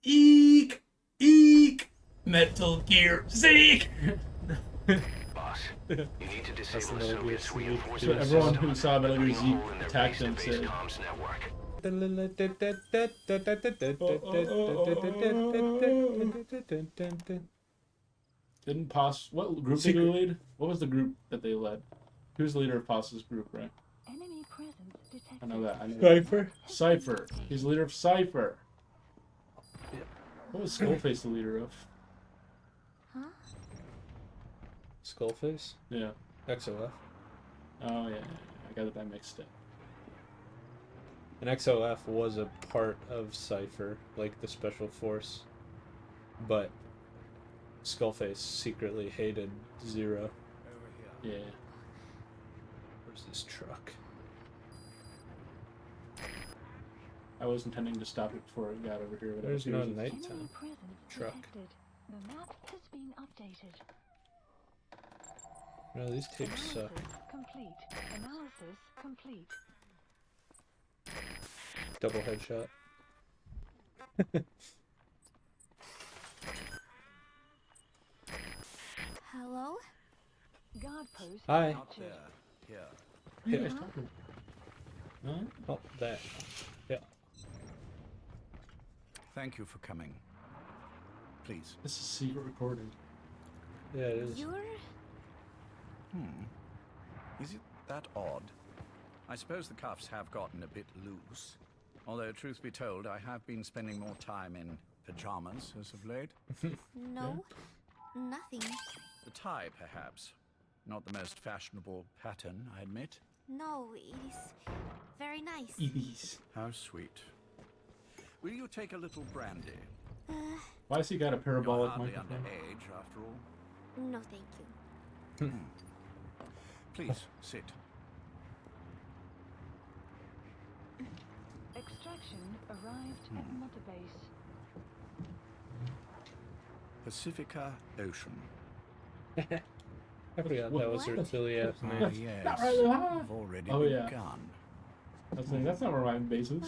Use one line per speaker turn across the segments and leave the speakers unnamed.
Eek! Eek! Metal Gear Zeke!
Boss, you need to disable the
Metal Gear
Soviets'
Zeke.
reinforcement
Everyone
system
who saw
by
Metal Gear
putting a
Zeke
hole in their
attacked them
base-to-base
said,
comms network.
didn't Pos... What group did they lead? What was the group that they led? Who's the leader of Pos's group, right?
Enemy presence detected.
I know that. I know
Cypher.
Cypher. He's the leader of Cypher. What was Skullface the leader of?
Huh?
Skullface?
Yeah.
XOF.
Oh, yeah. I got that mixed up.
And XOF was a part of Cypher, like the Special Force. But Skullface secretly hated Zero.
Yeah.
Where's this truck?
I was intending to stop it before it got over here. But
There's no
it was
nighttime.
Enemy presence
Truck.
detected. The map has been updated.
No, these tapes suck.
Analysis complete. Analysis complete.
Double headshot.
Hello? Guard post
Hi.
captured.
Who are you guys talking? No?
Oh, that. Yeah.
Thank you for coming. Please.
This is secret recording.
Yeah, it is.
You're...
Is it that odd? I suppose the cuffs have gotten a bit loose. Although, truth be told, I have been spending more time in pajamas as of late.
No, nothing.
The tie, perhaps. Not the most fashionable pattern, I admit.
No, it is very nice.
EBs.
How sweet. Will you take a little brandy?
Why has he got a
You're
parabolic
hardly
microphone?
underage, after all.
No, thank you.
Please, sit.
Extraction arrived at Mother Base.
Pacifica Ocean.
I forgot that was her silly ass
Ah,
name.
yes.
Not right now.
I've already
Oh, yeah.
begun.
That's not where my base is.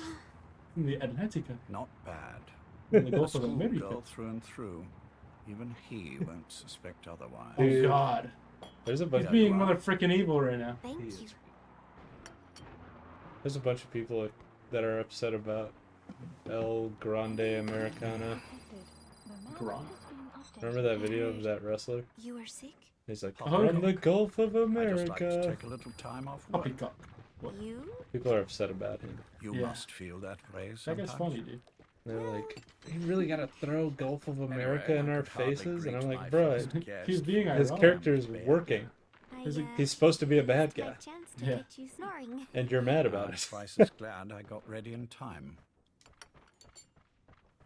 In the Atlantica.
Not bad.
In the
A
Gulf of America.
schoolgirl through and through. Even he won't suspect otherwise.
Oh,
Dude.
God.
There's a
He's
bunch.
being mother freaking evil right now.
Thank
He
you.
is.
There's a bunch of people that are upset about El Grande Americana.
Detected. The map
Grant.
has been updated.
Remember that video of that wrestler?
You are sick?
He's like,
Oh,
from the Gulf of
I just like to
America.
take a little time off work.
Poppycock. What?
You?
People are upset about him.
You
Yeah.
must feel that way
That
sometimes.
guy's funny, dude.
They're like, you really gotta throw Gulf of America in
I
our
could hardly
faces? And I'm
greet
like,
my
bro,
first guest.
He's being
his
ironic.
character's working.
I,
He's supposed to be a bad
my
guy.
chance to
Yeah.
get you snoring.
And you're mad about
I'm
it.
twice as glad I got ready in time.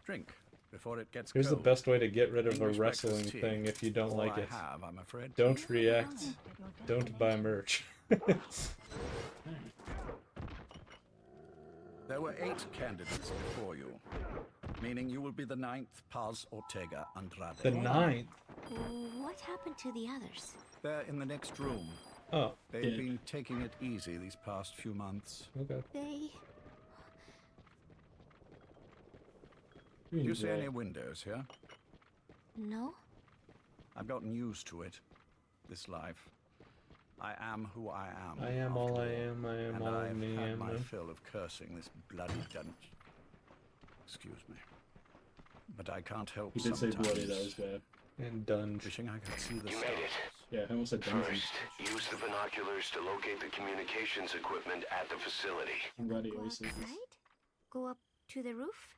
Drink before it gets
Here's the
cold.
best way to get rid of a
English breakfast
wrestling
tea.
thing if you don't
All
like
I
it.
have, I'm afraid.
Don't react.
Announced at your
Don't buy merch.
There were 8 candidates before you, meaning you will be the 9th Paz Ortega Andrade.
The 9th.
What happened to the others?
They're in the next room.
Oh,
They've
Yeah.
been taking it easy these past few months.
okay.
They...
Do you see any windows here?
No?
I've gotten used to it. This life. I am who I am.
I am all
after
I am, I am
And
all
I've
me
had
am.
my fill of cursing this bloody dunce. Excuse me. But I can't help
He did say
sometimes
bloody, that was bad.
And Dunge.
wishing I could see the
You
stars.
made it.
Yeah, I almost said dungeons.
First, use the binoculars to locate the communications equipment at the facility.
I'm glad he
Go
always says this.
outside? Go up to the roof?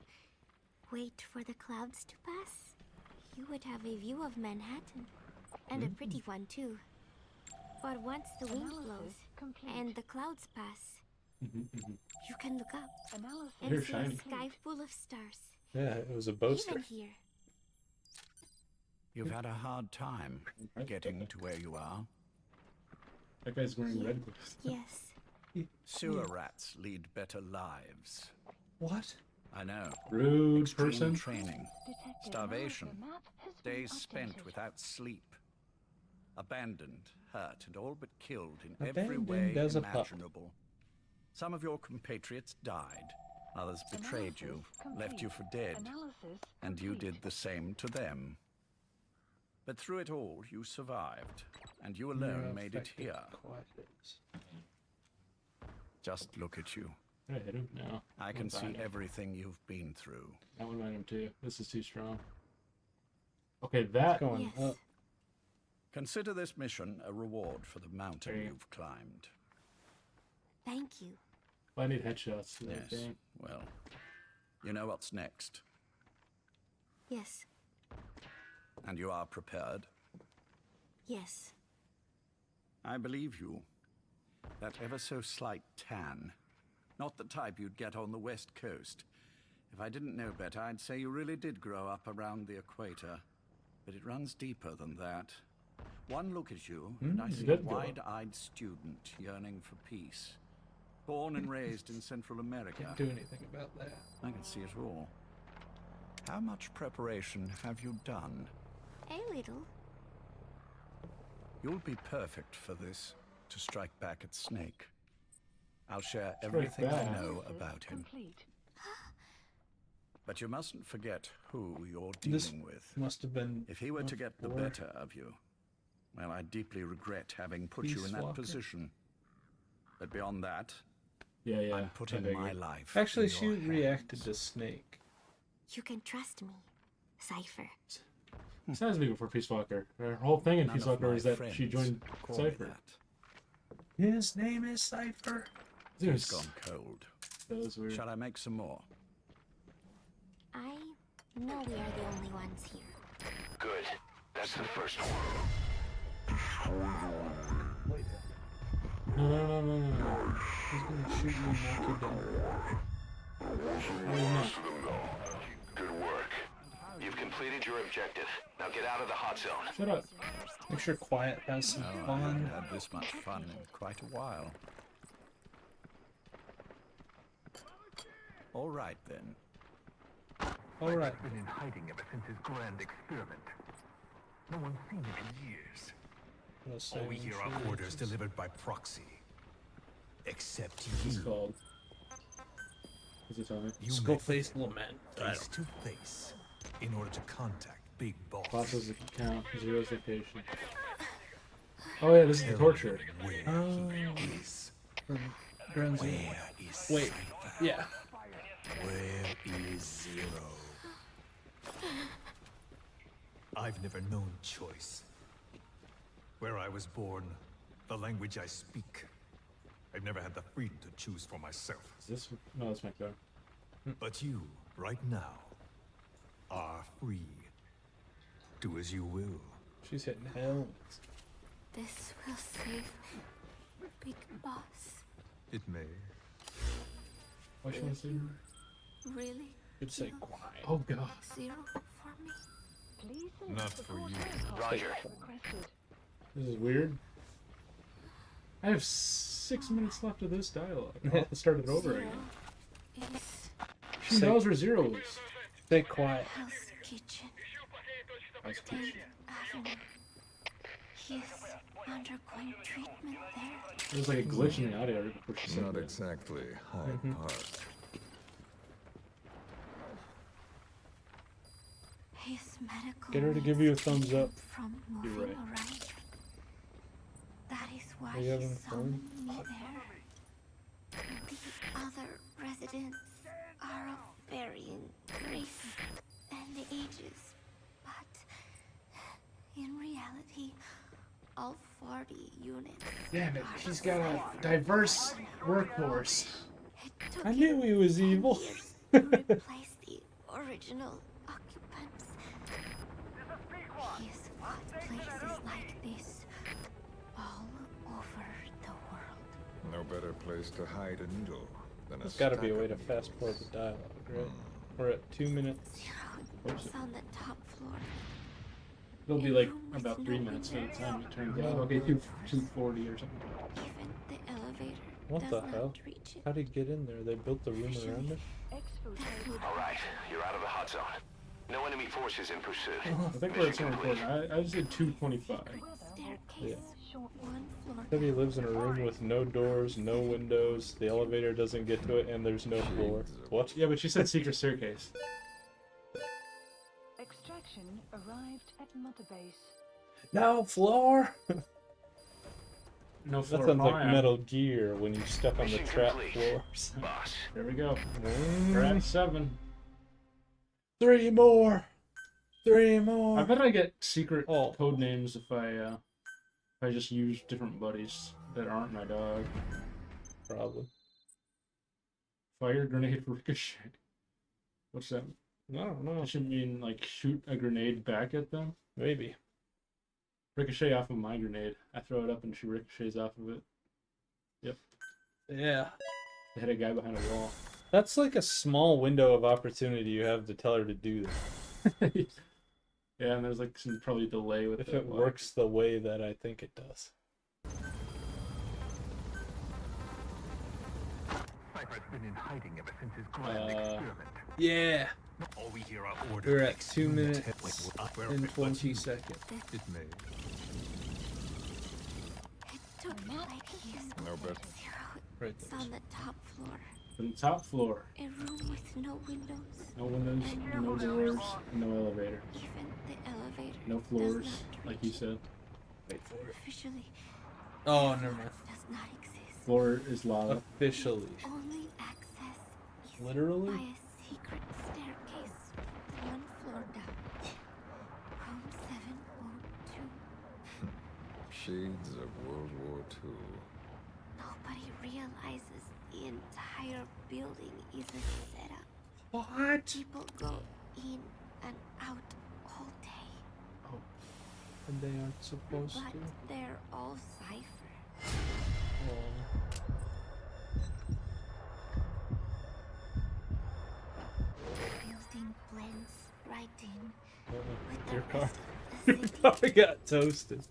Wait for the clouds to pass? You would have a view of Manhattan. And a pretty one, too. But once the wind blows
Analysis complete.
and the clouds pass, you can look up
Analysis
and
You're
see
shiny.
a sky full of stars.
Yeah, it was a boaster.
Even here.
You've had a hard time getting to where you are.
That guy's wearing red gloves.
Yes.
Sewer rats lead better lives.
What?
I know.
Rude
Extreme
person.
training.
detected.
Starvation.
The map has been
Days spent
updated.
without sleep. Abandoned, hurt, and all but killed in every
Abandoned
way
as a pup.
imaginable. Some of your compatriots died. Others betrayed you, left you for dead,
Analysis
and you
complete.
did the same to them. But through it all, you survived, and you alone made it
Effective
here.
quiets.
Just look at you.
Did I hit him? No.
I can see
behind him.
everything you've been through.
I went behind him too. This is too strong. Okay, that.
Going
Yes.
up.
Consider this mission a reward for the mountain
Okay.
you've climbed.
Thank you.
I need headshots. To that
Yes,
thing.
well, you know what's next,
Yes.
and you are prepared.
Yes.
I believe you. That ever so slight tan. Not the type you'd get on the West Coast. If I didn't know better, I'd say you really did grow up around the equator. But it runs deeper than that. One look at you, and I
you
see a
did grow up.
wide-eyed student yearning for peace. Born and raised in Central America.
Can't do anything about that.
I can see it all. How much preparation have you done?
A little.
You'll be perfect for this, to strike back at Snake. I'll share everything I
back.
know
Analysis
about him.
complete.
But you mustn't forget who you're
This
dealing with.
must have been.
If he were to get the
before.
better of you, well, I deeply regret having put you in
Peace
that
Walker.
position. But beyond that,
Yeah.
I'm putting
I
my
figured.
life
Actually,
in
she
your
reacted
hands.
to Snake.
You can trust me. Cypher.
This has to be before Peace Walker. Her whole thing in
None
Peace
of
Walker
my
is that
friends
she joined
call me
Cypher.
that.
His name is Cypher.
It
He's
was,
gone cold.
that was weird.
Shall I make some more?
I know we are the only ones here.
Good. That's the first one.
Wait.
No.
He's gonna shoot you and knock you down.
Good work. You've completed your objective. Now get out of the hot zone.
Shut up.
Make sure Quiet has some
Oh, I haven't
fun.
had this much fun in quite a while. All right, then.
All right.
Been in hiding ever since his grand experiment. No one's seen it in years.
All
All we hear are orders delivered by proxy. Except
It's
you.
called. What's it tell me?
You
Skull-faced lament.
met face to face in order to contact Big Boss.
Bosses account. Zero's location. Oh yeah, this is the torture.
Where
Oh.
he is.
From Ground Zero.
Where is
Wait.
Cypher?
Yeah.
Where is Zero? I've never known choice. Where I was born, the language I speak. I've never had the freedom to choose for myself.
Is this? No, that's my car.
But you, right now, are free. Do as you will.
She's hitting hell.
This will save Big Boss.
It may.
Why should I say?
Really?
Could say quiet.
Oh god.
Zero for me?
Please
Not
select the
for
course
you.
protocol
Roger.
requested.
This is weird. I have 6 minutes left of this dialogue. I'll have to start it over
Zero
again.
is
She
Say-
knows where Zero is.
Stay quiet.
Hell's Kitchen.
That's
8th Avenue. He's undergoing treatment there.
There's like a glitch in the audio right before she said
Not
that.
exactly Hyde Park.
His medical
Get her to
needs
give you a
keep
thumbs
him
up.
from
You're
moving
right.
around. That is why
Are you
he
having fun?
summoned me there. The other residents are of varying race and ages, but in reality, all 40 units.
Damn it,
are
he's
the
got
same.
a diverse workforce.
It took
I knew
him
he was
10
evil.
years to replace the original occupants. He's fought places like this all over the world.
No better place to hide a needle than
There's
a
got to be a
stack
way
of
to fast forward the dialogue, right? We're at 2 minutes.
Zero is on the top floor.
It'll be like about 3 minutes by the time it turns out. Okay, 240 or something.
Even the elevator
What
does
the
not
hell?
reach it.
How'd he get in there? They built the room around it?
Exfiltrate.
All right, you're out of the hot zone. No enemy forces in pursuit.
I think we're at
Mission
some
complete.
important. I just did 225.
Staircase
short
One floor
Said he
down.
lives in a room with no doors, no windows, the elevator doesn't get to it, and there's no floor. What?
Yeah, but she said secret staircase.
Extraction arrived at Mother Base.
No floor!
No
That
floor
sounds like
prior.
Metal Gear when you step on the
Mission
trap
complete.
floors.
Boss.
There we go. We're at 7.
3 more! 3
I
more!
bet I get secret
Oh.
code names if I just use different buddies that aren't my dog.
Probably.
Fire grenade ricochet. What's that?
I don't know.
That should mean like shoot a grenade back at them.
Maybe.
Ricochet off of my grenade. I throw it up and she ricochets off of it.
Yeah.
They hit a guy behind a wall.
That's like a small window of opportunity you have to tell her to do that.
Yeah, and there's like some probably delay with
If
the
it
lock.
works the way that I think it does.
Cypher's been in hiding ever since his grand experiment.
Yeah.
All we hear are orders.
We're at 2 minutes
Where
and
it
20 seconds.
It may.
It took me like years.
No bet.
Zero.
Right
It's
there.
on the top floor.
On the top floor.
A room with no windows.
No windows, no doors, no elevator.
Even the elevator.
No
does
floors,
not
like you
reach.
said.
Wait for it.
Officially,
Oh, never mind.
does not exist.
Floor is lava.
Officially.
Only access is
Literally?
by a secret staircase one floor down. Room 702.
Shades of World War II.
Nobody realizes the entire building is a setup.
What?
People go in and out all day,
And they aren't supposed
but
to.
they're all cipher.
Oh.
Building blends right in with the
Your car.
rest of
Your
the city.
car got toasted.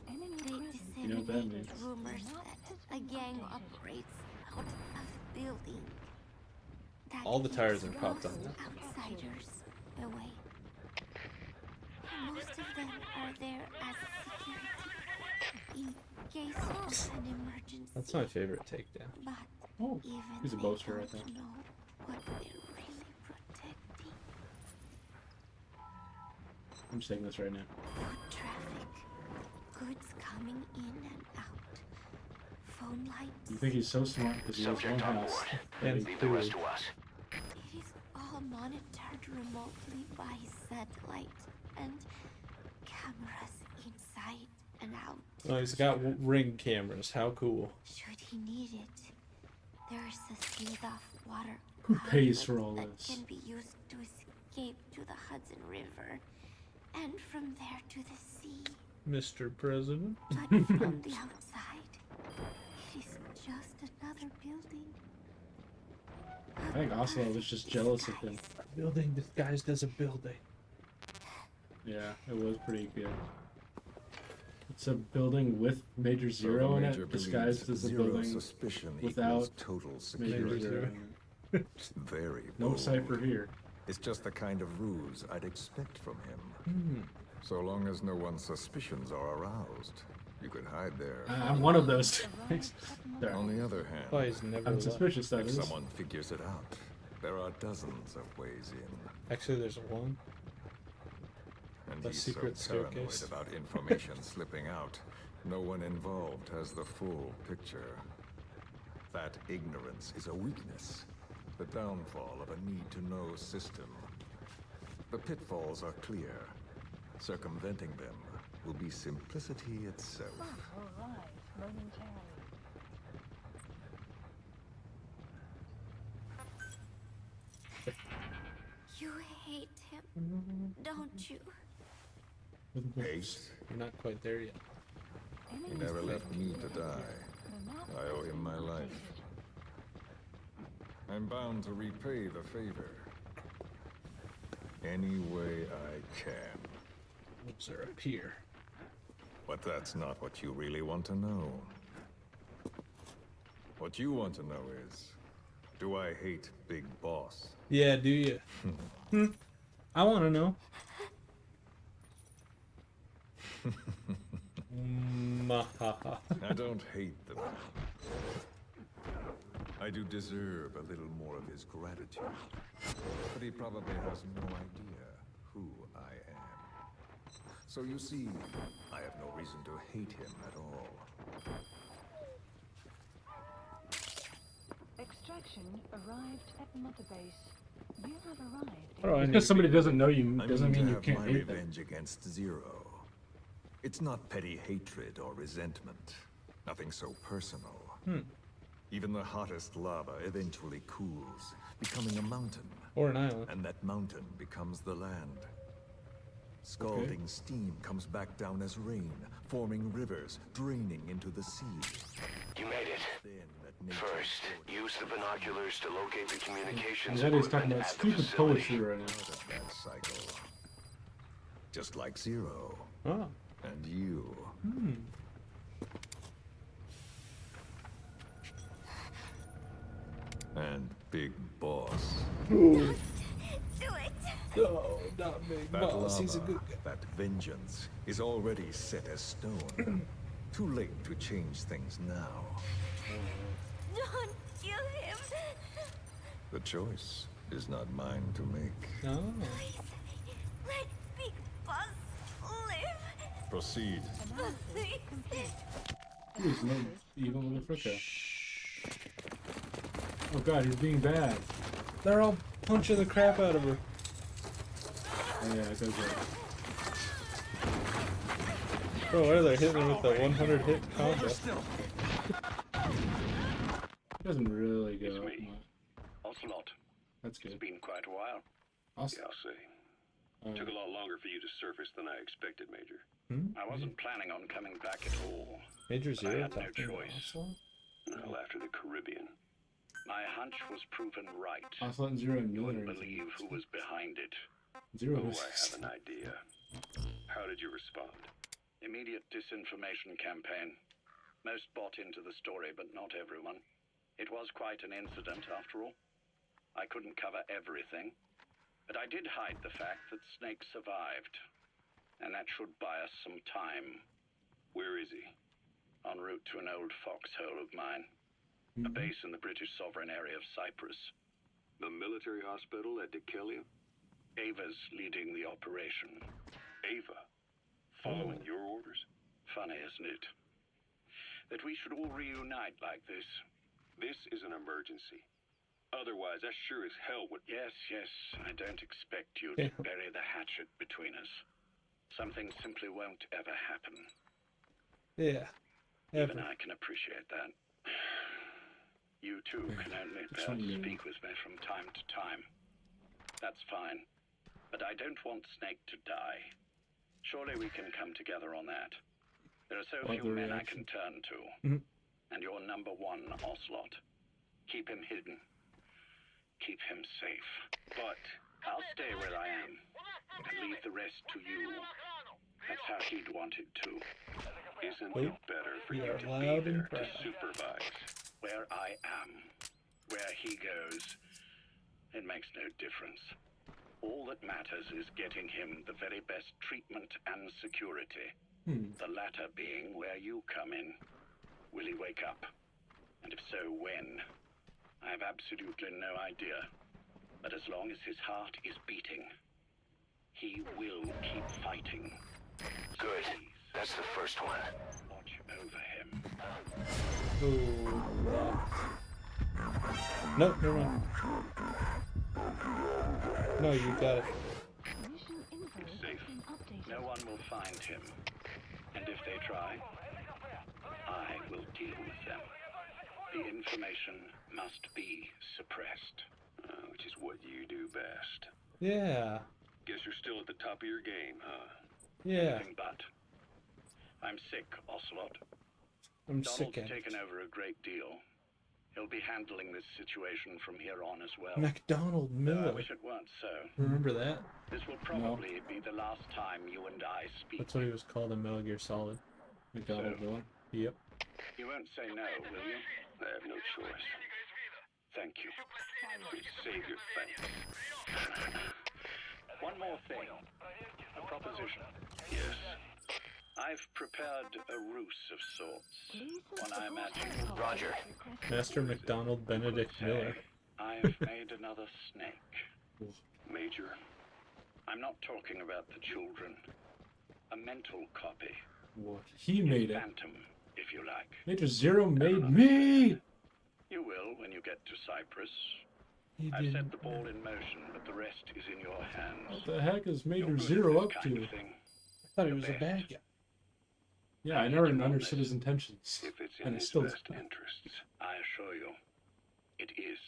Enemy
They
presence.
You know what that
disseminated
means.
rumors that a gang operates out of the building. That
All the tires
keeps
are popped on
most
that.
outsiders away. Most of them are there as security in case of an emergency.
That's my favorite takedown.
But
Oh,
even
he's a
they
boaster, I
don't
think.
know what they're really protecting.
I'm just taking this right now.
Foot traffic, goods coming in and out, phone lights.
You think he's so smart because he has one
Subject on
house.
board.
And
Leave the rest
food.
to us.
It is all monitored remotely by satellite and cameras inside and out.
Oh, he's got ring cameras. How cool.
Should he need it, there's a sealed-off water
Who pays
outlet
for all
that
this?
can be used to escape to the Hudson River, and from there to the sea.
Mr. President.
But from the outside, it is just another building.
I think Oslo was just jealous of him.
Building disguised as a building.
Yeah, it was pretty good. It's a building with Major
So the
Zero in
Major
it, disguised
believes
as a
zero
building
suspicion
without
equals total
Major
security.
Zero. in it.
Very
No
bold.
cipher here.
It's just the kind of ruse I'd expect from him.
Hmm.
So long as no one's suspicions are aroused, you could hide there.
I'm one of those. There.
On the other hand,
Why he's never
I'm
left.
suspicious that
if
is.
someone figures it out, there are dozens of ways in.
Actually, there's one.
And
A
he's
secret
so paranoid
staircase.
about information slipping out, no one involved has the full picture. That ignorance is a weakness, the downfall of a need-to-know system. The pitfalls are clear. Circumventing them will be simplicity itself.
Will rise momentarily.
You hate him, don't you?
Hate?
You're not quite there yet.
He never left me to die. I owe him my life. I'm bound to repay the favor. Any way I can.
Whoops, are up here.
But that's not what you really want to know. What you want to know is, do I hate Big Boss?
Yeah, do you? I want to know. Mahaha.
I don't hate them. I do deserve a little more of his gratitude. But he probably has no idea who I am. So you see, I have no reason to hate him at all.
Extraction arrived at Mother Base. You have arrived.
What do I need?
Because somebody doesn't know you
I
doesn't mean
to
you
have
can't
my
hate them.
revenge against Zero. It's not petty hatred or resentment. Nothing so personal. Even the hottest lava eventually cools, becoming a mountain.
Or an island.
And that mountain becomes the land. Scalding steam comes back down as rain, forming rivers, draining into the sea.
You made it.
Then at nature's
First,
border,
use the binoculars to locate the communications
And that is talking
equipment
about
at the
stupid
facility.
poetry right now.
out of that cycle. Just like Zero.
Oh.
And you. And Big Boss.
Do it!
No, not big
That
boss. He's a
lava,
good guy.
that vengeance, is already set as stone. Too late to change things now.
Don't kill him!
The choice is not mine to make.
No.
Please, let Big Boss live!
Proceed.
Please.
He's no evil motherfucker. Oh god, he's being bad.
They're all punching the crap out of her.
Oh yeah, it goes right.
Bro, why are they hitting her with the 100 hit combo?
It doesn't really go
It's
up
me.
much.
Ocelot.
That's
It's
good.
been quite a while.
Awesome.
Yeah, I'll say. Took a lot longer for you to surface than I expected, Major.
Hmm?
I wasn't planning on coming back at all.
Major
But I
Zero
had no
talking about
choice.
Ocelot?
Well, after the Caribbean. My hunch was proven right.
Ocelot and Zero and
You
Miller.
wouldn't believe who was behind it.
Zero
Oh,
was.
I have an idea. How did you respond? Immediate disinformation campaign. Most bought into the story, but not everyone. It was quite an incident, after all. I couldn't cover everything, but I did hide the fact that Snake survived. And that should buy us some time. Where is he? En route to an old foxhole of mine. A base in the British sovereign area of Cyprus. The military hospital at Dekelia? Ava's leading the operation. Ava? Following your orders? Funny, isn't it? That we should all reunite like this. This is an emergency. Otherwise, I sure as hell would... Yes, I don't expect you to bury the hatchet between us. Something simply won't ever happen.
Yeah.
Even
Ever.
I can appreciate that. You too can only
That's
bear
what
to
you
speak with me from time to time. That's fine. But I don't want Snake to die. Surely we can come together on that. There are so few men I can turn to. And you're number one, Ocelot. Keep him hidden. Keep him safe. But I'll stay where I am. And leave the rest to you. That's how he'd want it too. Isn't it better for you to be there to supervise? Where I am, where he goes, it makes no difference. All that matters is getting him the very best treatment and security. The latter being where you come in. Will he wake up? And if so, when? I have absolutely no idea. But as long as his heart is beating, he will keep fighting. So
Good.
please,
That's the first one.
watch over him.
Oh. Nope, never mind. No, you got it.
Mission info has
Safe.
been updated.
No one will find him. And if they try, I will deal with them. The information must be suppressed. Which is what you do best.
Yeah.
Guess you're still at the top of your game, huh?
Yeah.
Anything but. I'm sick, Ocelot.
I'm
Donald's
sick at it.
taken over a great deal. He'll be handling this situation from here on as well.
MacDonald
Though I
Miller.
wish it weren't so.
Remember that?
This will probably be the last time you and I speak.
That's what he was called in Metal Gear Solid.
McDonald villain.
Yep.
You won't say no, will you? I have no choice. Thank you. Please save your thanks. One more thing. A proposition. Yes. I've prepared a ruse of sorts. One I imagine.
Roger.
Master McDonald Benedict Miller.
I've made another snake. Major, I'm not talking about the children. A mental copy.
What? He made it.
Phantom, if you like.
Major Zero made me!
You will when you get to Cyprus.
He
I've
did.
set the ball in motion, but the rest is in your hands.
What the heck is Major
You're good
Zero
at
up
this kind
to?
of thing.
I thought he was a bad guy.
Yeah, I never understood his intentions.
If it's in
And it
his
still
best
doesn't.
interests, I assure you, it is.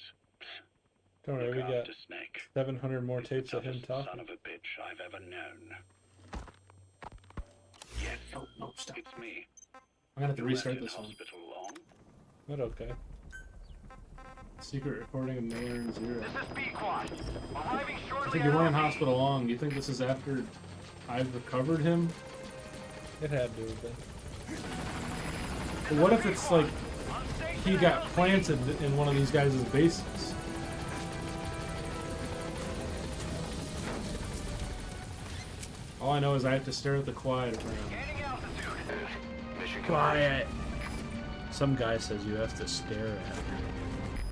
Don't worry, we
Look
got
after Snake.
700 more
He's the
tapes of him
toughest son
talking.
of a bitch I've ever known. Yes,
Oh, no, stop.
it's me.
I'm gonna have to
You
restart
weren't in
this one.
hospital long.
But okay.
Secret recording of Miller and Zero.
This is B-Quad. Arriving
I
shortly
think you weren't in
after
hospital long. Do you think this is after I've recovered him?
It had to have been.
But what if it's like he got planted in one of these guys' bases? All I know is I have to stare at the quiet around.
Gaining altitude.
Mission
Quiet! Some guy says you have to stare at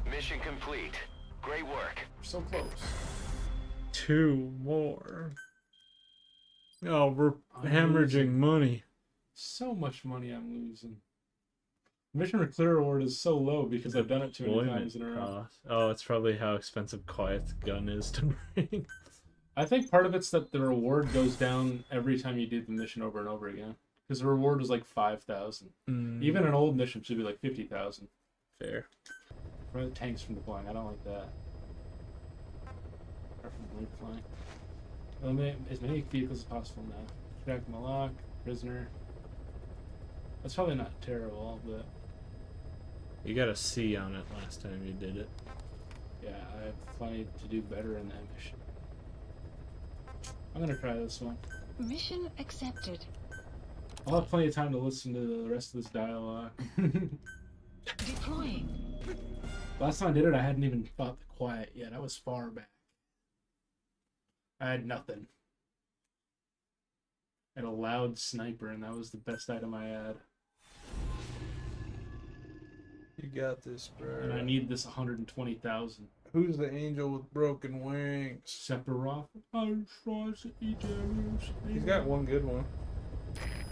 it.
Mission complete. Great work.
So close.
2 more. Oh, we're
I'm
hemorrhaging
losing.
money.
So much money I'm losing. Mission to clear reward is so low because I've done it too many
Deployment
times in a row.
cost. Oh, it's probably how expensive Quiet's gun is to bring.
I think part of it's that the reward goes down every time you do the mission over and over again. Because the reward was like 5,000. Even an old mission should be like 50,000.
Fair.
Or the tanks from deploying. I don't like that. Or from redeploying. Eliminate as many vehicles as possible now. Track Malak, prisoner. That's probably not terrible, but
You got a C on it last time you did it.
yeah, I have plenty to do better in that mission. I'm gonna try this one.
Mission accepted.
I'll have plenty of time to listen to the rest of this dialogue.
Deploying.
Last time I did it, I hadn't even fought the quiet yet. I was far back. I had nothing. I had a loud sniper, and that was the best item I had.
You got this, bro.
And I need this 120,000.
Who's the angel with broken wings?
Sephiroth.
He's got one good one.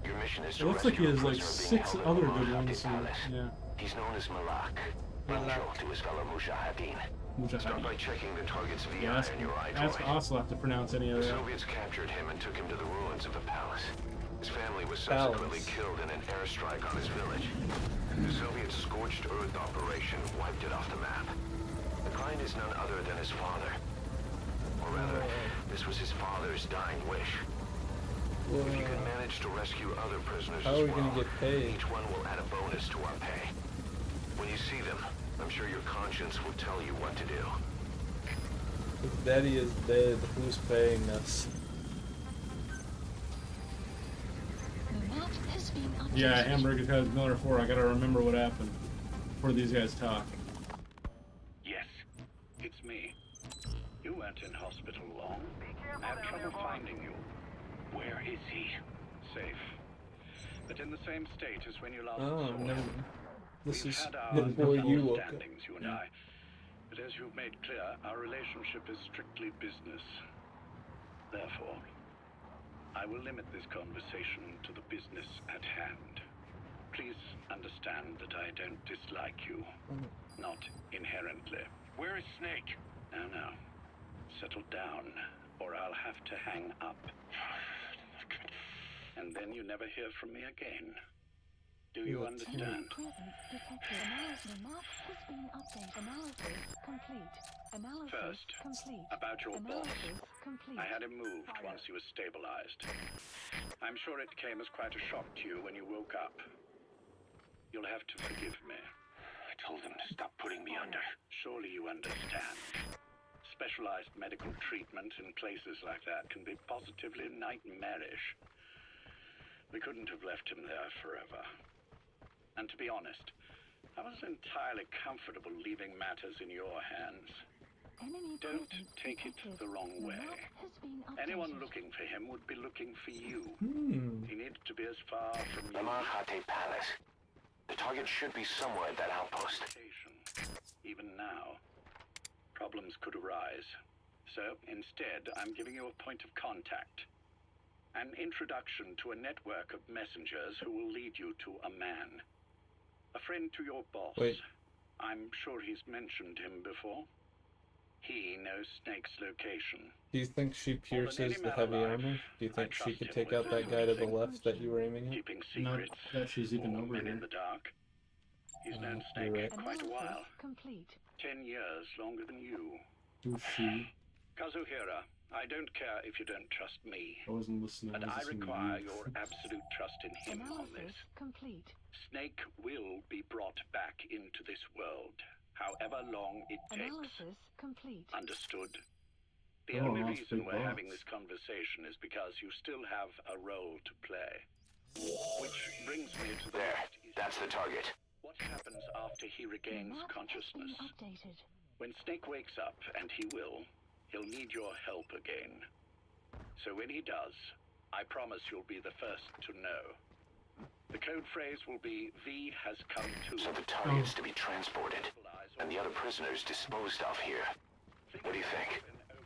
Your mission is
It
to
looks like he
rescue
has
a
like
prisoner being
6
held in
other
the
good
Mojave
ones.
Palace.
Yeah.
He's known as Malak. Angel to his fellow Mujahideen. Start by checking the target's VI
Yeah,
and your
ask
iDroid.
Oslo have to pronounce any of
The
that.
Soviets captured him and took him to the ruins of the palace. His family was subsequently killed in an airstrike on his village. The Soviet scorched earth operation wiped it off the map. The client is none other than his father. Or rather, this was his father's dying wish. If you can manage to rescue other prisoners
How
as
are we
well,
gonna get paid?
each one will add a bonus to our pay. When you see them, I'm sure your conscience will tell you what to do.
If Daddy is dead, who's paying us?
The map has been updated.
Yeah, Hamburger Cuz Miller 4. I gotta remember what happened before these guys talk.
Yes, it's me. You weren't in hospital long. I had trouble finding you. Where is he? Safe. But in the same state as when you last
Oh,
saw
never.
him.
This
We've
is
had our
before you woke up.
misunderstandings, you and I. But as you've made clear, our relationship is strictly business. Therefore, I will limit this conversation to the business at hand. Please understand that I don't dislike you. Not inherently.
Where is Snake?
Now, settle down, or I'll have to hang up. And then you never hear from me again. Do you understand?
Presence detected. Analysis. The map has been updated. Analysis complete. Analysis
First,
complete.
about your boss.
Analysis complete.
I had him moved once he was stabilized. I'm sure it came as quite a shock to you when you woke up. You'll have to forgive me.
I told him to stop putting me under.
Surely you understand. Specialized medical treatment in places like that can be positively nightmarish. We couldn't have left him there forever. And to be honest, I wasn't entirely comfortable leaving matters in your hands.
Enemy
Don't
presence
take it
detected.
the wrong
The
way.
map has been updated.
Anyone looking for him would be looking for you. He needs to be as far from you.
The Manhate Palace. The target should be somewhere at that outpost.
Even now, problems could arise. So instead, I'm giving you a point of contact. An introduction to a network of messengers who will lead you to a man. A friend to your boss.
Wait.
I'm sure he's mentioned him before. He knows Snake's location.
Do you think she pierces the heavy armor? Do you think she could take out that
with
guy to the
everything.
left that you were aiming at?
Keeping
Not
secrets
that she's even
or
over
men
here.
in the dark. He's known
You're
Snake
right.
quite a while.
Analysis complete.
10 years longer than you.
Who's she?
Kazuhira, I don't care if you don't trust me,
I wasn't listening.
but I
listening to
require
you.
your absolute trust in him on this.
Analysis complete.
Snake will be brought back into this world, however long it takes.
Analysis complete.
Understood? The
Oh,
only
that's
reason
big
we're
box.
having this conversation is because you still have a role to play. Which brings me to the
There.
next issue.
That's the target.
What happens after he
The
regains
map
consciousness?
has been updated.
When Snake wakes up, and he will, he'll need your help again. So when he does, I promise you'll be the first to know. The code phrase will be V has come to.
So the target's to be transported, and the other prisoners disposed of here. What do you think?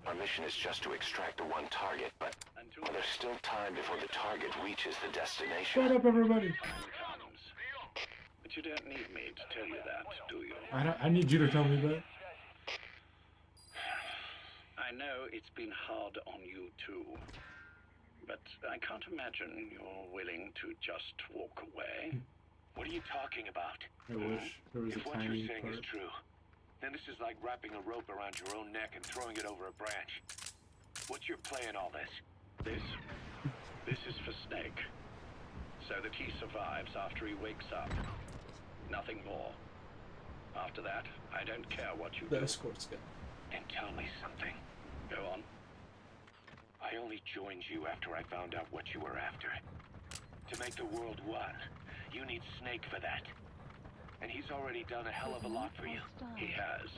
Our mission is just to extract the one target, but well, there's still time before the target reaches the destination.
Shut up, everybody!
Comes. But you don't need me to tell you that, do you?
I need you to tell me that.
I know it's been hard on you too, but I can't imagine you're willing to just walk away.
What are you talking about?
I wish there was a
If what you're
tiny
saying
part.
is true, then this is like wrapping a rope around your own neck and throwing it over a branch. What's your play in all this?
This is for Snake, so that he survives after he wakes up. Nothing more. After that, I don't care what you
The
do.
escort's guy.
And tell me something.
Go on.
I only joined you after I found out what you were after. To make the world one, you need Snake for that. And he's already done a hell of a lot for you.
He has.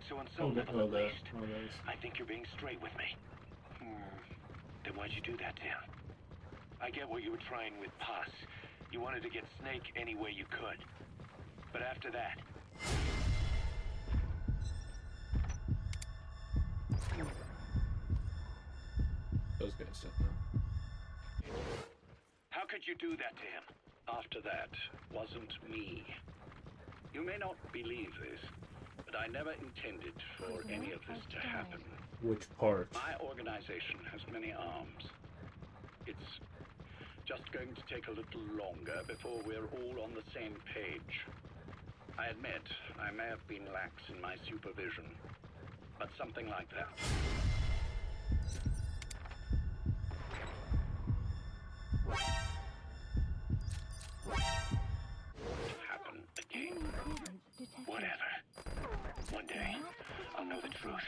So on some level
Oh,
at
that.
least,
Oh, that is.
I think you're being straight with me. Then why'd you do that to him? I get what you were trying with Pus. You wanted to get Snake any way you could. But after that,
Those guys don't know.
how could you do that to him?
After that wasn't me. You may not believe this, but I never intended for any of this to happen.
Which part?
My organization has many arms. It's just going to take a little longer before we're all on the same page. I admit I may have been lax in my supervision, but something like that. Happen again.
Enemy presence detected.
whatever. One day, I'll know the truth.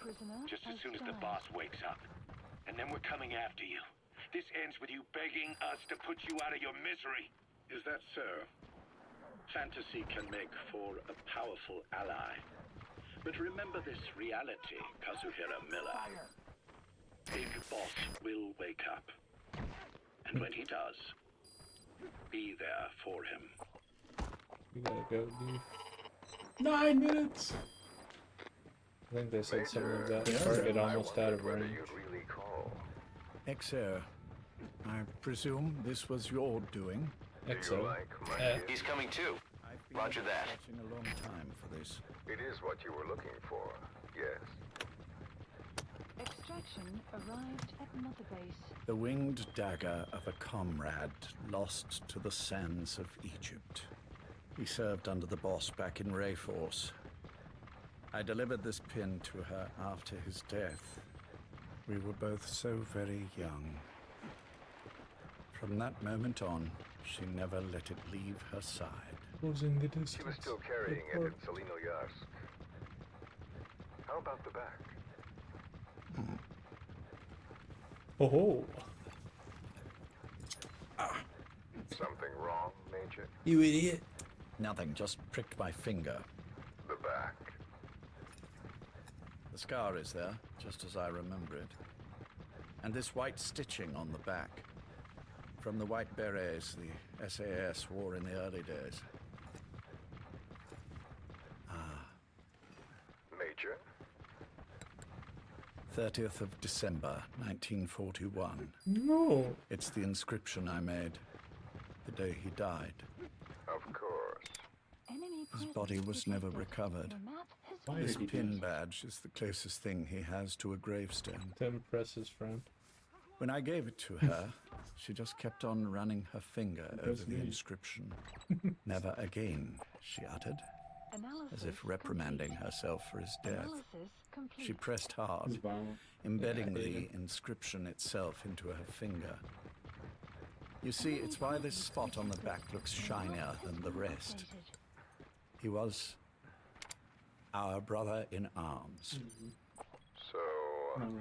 Prisoner
Just as
has
soon as the
died.
boss wakes up. And then we're coming after you. This ends with you begging us to put you out of your misery.
Is that so? Fantasy can make for a powerful ally. But remember this reality, Kazuhira Miller. Big Boss will wake up. And when he does, be there for him.
You gotta go, dude.
9 minutes!
I think they said something like that.
Yeah.
Target almost out of range.
Really call.
Exer, I presume this was your doing?
Exo.
He's coming too.
I've been
Roger that.
watching a long time for this.
It is what you were looking for. Yes.
Extraction arrived at Mother Base.
The winged dagger of a comrade lost to the sands of Egypt. He served under the boss back in Rayforce. I delivered this pin to her after his death. We were both so very young. From that moment on, she never let it leave her side.
Was in the distance.
She was still carrying it at Selino Yarsk. How about the back?
Oh,
Something wrong, Major?
you idiot.
Nothing, just pricked my finger.
The back.
The scar is there, just as I remember it. And this white stitching on the back. From the white berets the SAS wore in the early days.
Major?
30th of December, 1941.
No.
It's the inscription I made the day he died.
Of course.
Enemy
His
presence
body was never
detected.
recovered.
Your map has
Why
been
This
did he
pin
do
badge is the closest thing he has to a gravestone.
To impress his friend.
When I gave it to her, she just kept on running her finger over the
me.
inscription. Never again, she uttered,
analysis
as if reprimanding
complete.
herself for his death.
Analysis complete.
She pressed hard,
He's violent.
embedding
Yeah, I hate
the inscription itself into her finger. You see, it's why this spot on the back looks shinier than the rest.
Updated.
He was our brother in arms.
So,
I'm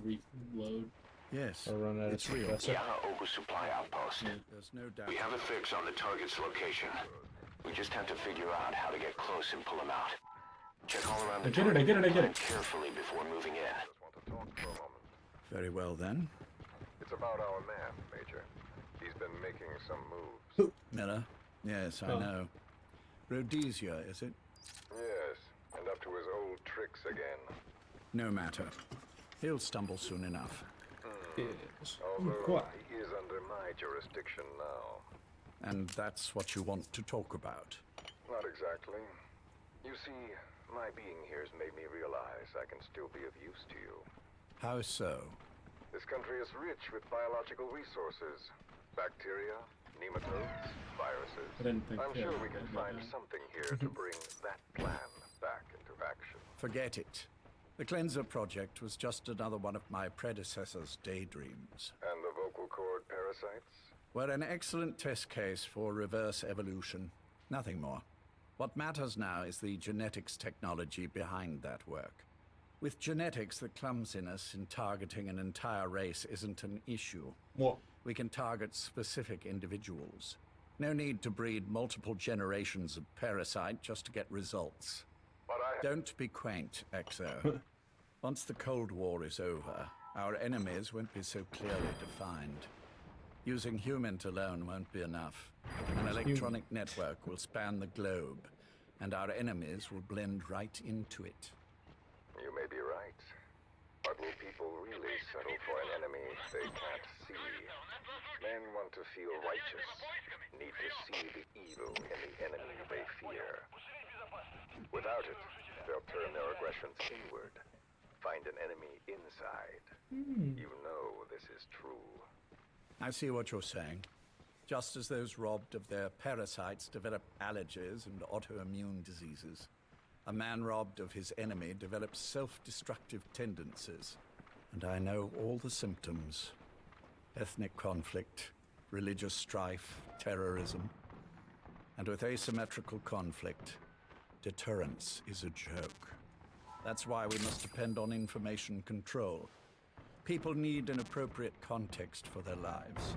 gonna reload.
Yes,
Or run out of
it's real.
suppressor.
Yaha oversupply outpost.
There's no doubt.
We have a fix on the target's location. We just have to figure out how to get close and pull him out. Check all around the
I get it, I get it, I get it.
carefully before moving in.
Just want to talk for a moment.
Very well then.
It's about our man, Major. He's been making some moves.
Miller? Yes, I
Oh.
know. Rhodesia, is it?
Yes, and up to his old tricks again.
No matter. He'll stumble soon enough.
Yes.
Although
Quite.
he is under my jurisdiction now.
And that's what you want to talk about.
Not exactly. You see, my being here has made me realize I can still be of use to you.
How so?
This country is rich with biological resources. Bacteria, nematodes, viruses.
I didn't think
I'm
yeah,
sure we can
I'd
find
know that.
something here to bring that plan back into action.
Forget it. The Cleanser Project was just another one of my predecessor's daydreams.
And the vocal cord parasites?
We're an excellent test case for reverse evolution. Nothing more. What matters now is the genetics technology behind that work. With genetics, the clumsiness in targeting an entire race isn't an issue.
What?
We can target specific individuals. No need to breed multiple generations of parasite just to get results.
But I...
Don't be quaint, Exo. Once the Cold War is over, our enemies won't be so clearly defined. Using humans alone won't be enough. An electronic network will span the globe, and our enemies will blend right into it.
You may be right. But will people really settle for an enemy they can't see? Men want to feel righteous, need to see the evil in the enemy they fear. Without it, they'll turn their aggressions inward, find an enemy inside. You know this is true.
I see what you're saying. Just as those robbed of their parasites develop allergies and autoimmune diseases, a man robbed of his enemy develops self-destructive tendencies. And I know all the symptoms. Ethnic conflict, religious strife, terrorism. And with asymmetrical conflict, deterrence is a joke. That's why we must depend on information control. People need an appropriate context for their lives.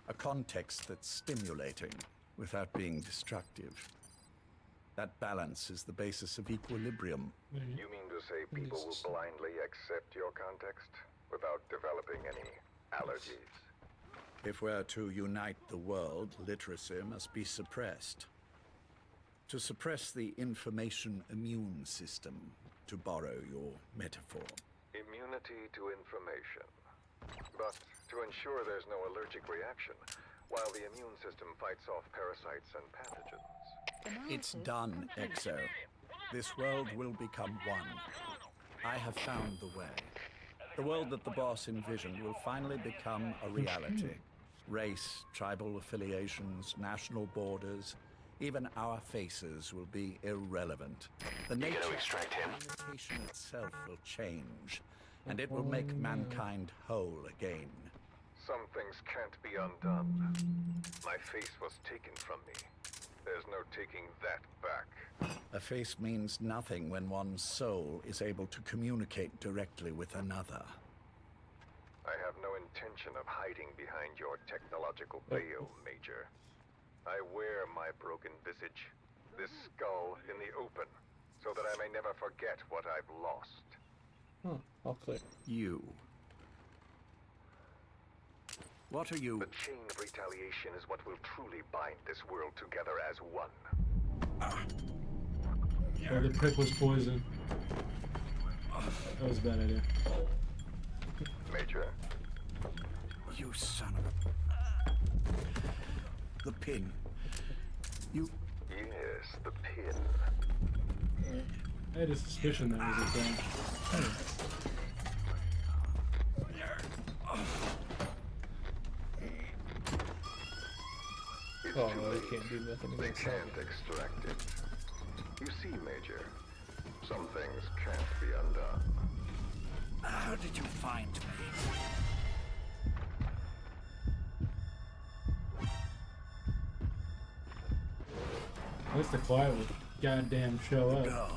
A context that's stimulating without being destructive. That balance is the basis of equilibrium.
You mean to say people will blindly accept your context without developing any allergies?
If we're to unite the world, literacy must be suppressed. To suppress the information immune system, to borrow your metaphor.
Immunity to information. But to ensure there's no allergic reaction, while the immune system fights off parasites and pathogens.
It's done, Exo. This world will become one. I have found the way. The world that the boss envisioned will finally become a reality. Race, tribal affiliations, national borders, even our faces will be irrelevant. The nature
to extract him?
of communication itself will change, and it will make mankind whole again.
Some things can't be undone. My face was taken from me. There's no taking that back.
A face means nothing when one's soul is able to communicate directly with another.
I have no intention of hiding behind your technological veil, Major. I wear my broken visage, this skull in the open, so that I may never forget what I've lost.
Huh, all clear.
You. What are you?
The chain of retaliation is what will truly bind this world together as one.
Oh, the prick was poison. That was a bad idea.
Major,
You son of a... The pin. You...
yes, the pin.
I had a suspicion that was a thing.
It's
Oh,
too
they
late.
can't do nothing
They
against that.
can't extract it. You see, Major, some things can't be undone.
How did you find me?
At least the quiet would goddamn show up.
Girl.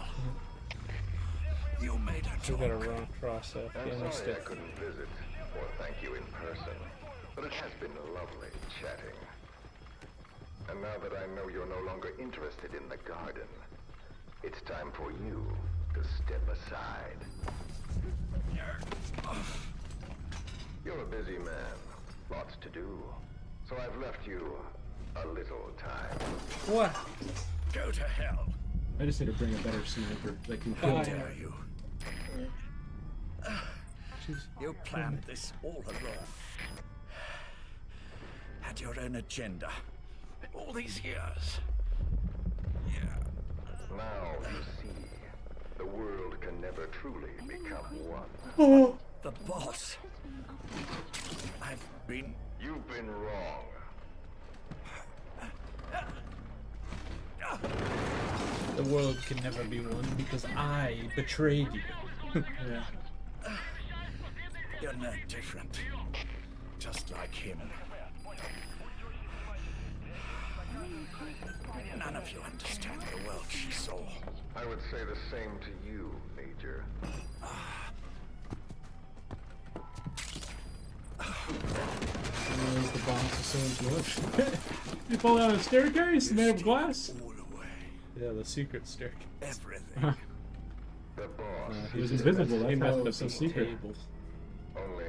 You made her
We
talk.
got a run across
I'm sorry I
Afghanistan.
couldn't visit or thank you in person, but it has been lovely chatting. And now that I know you're no longer interested in the garden, it's time for you to step aside. You're a busy man, lots to do, so I've left you a little time.
What?
Go to hell.
I just need to bring a better sniper that can kill
How
me.
dare you? You planned this all along. Had your own agenda. All these years. Yeah.
Now you see, the world can never truly become one.
Oh.
The boss. I've been...
You've been wrong.
The world can never be one because I betrayed you.
Yeah.
You're no different. Just like him. None of you understand the world she saw.
I would say the same to you, Major.
The boss is so much. You fall down a staircase made of glass?
All away.
Yeah, the secret staircase.
Everything.
The boss.
He was invisible, that's
He
how
messed
it
up
was so
his
secret.
tables.
Only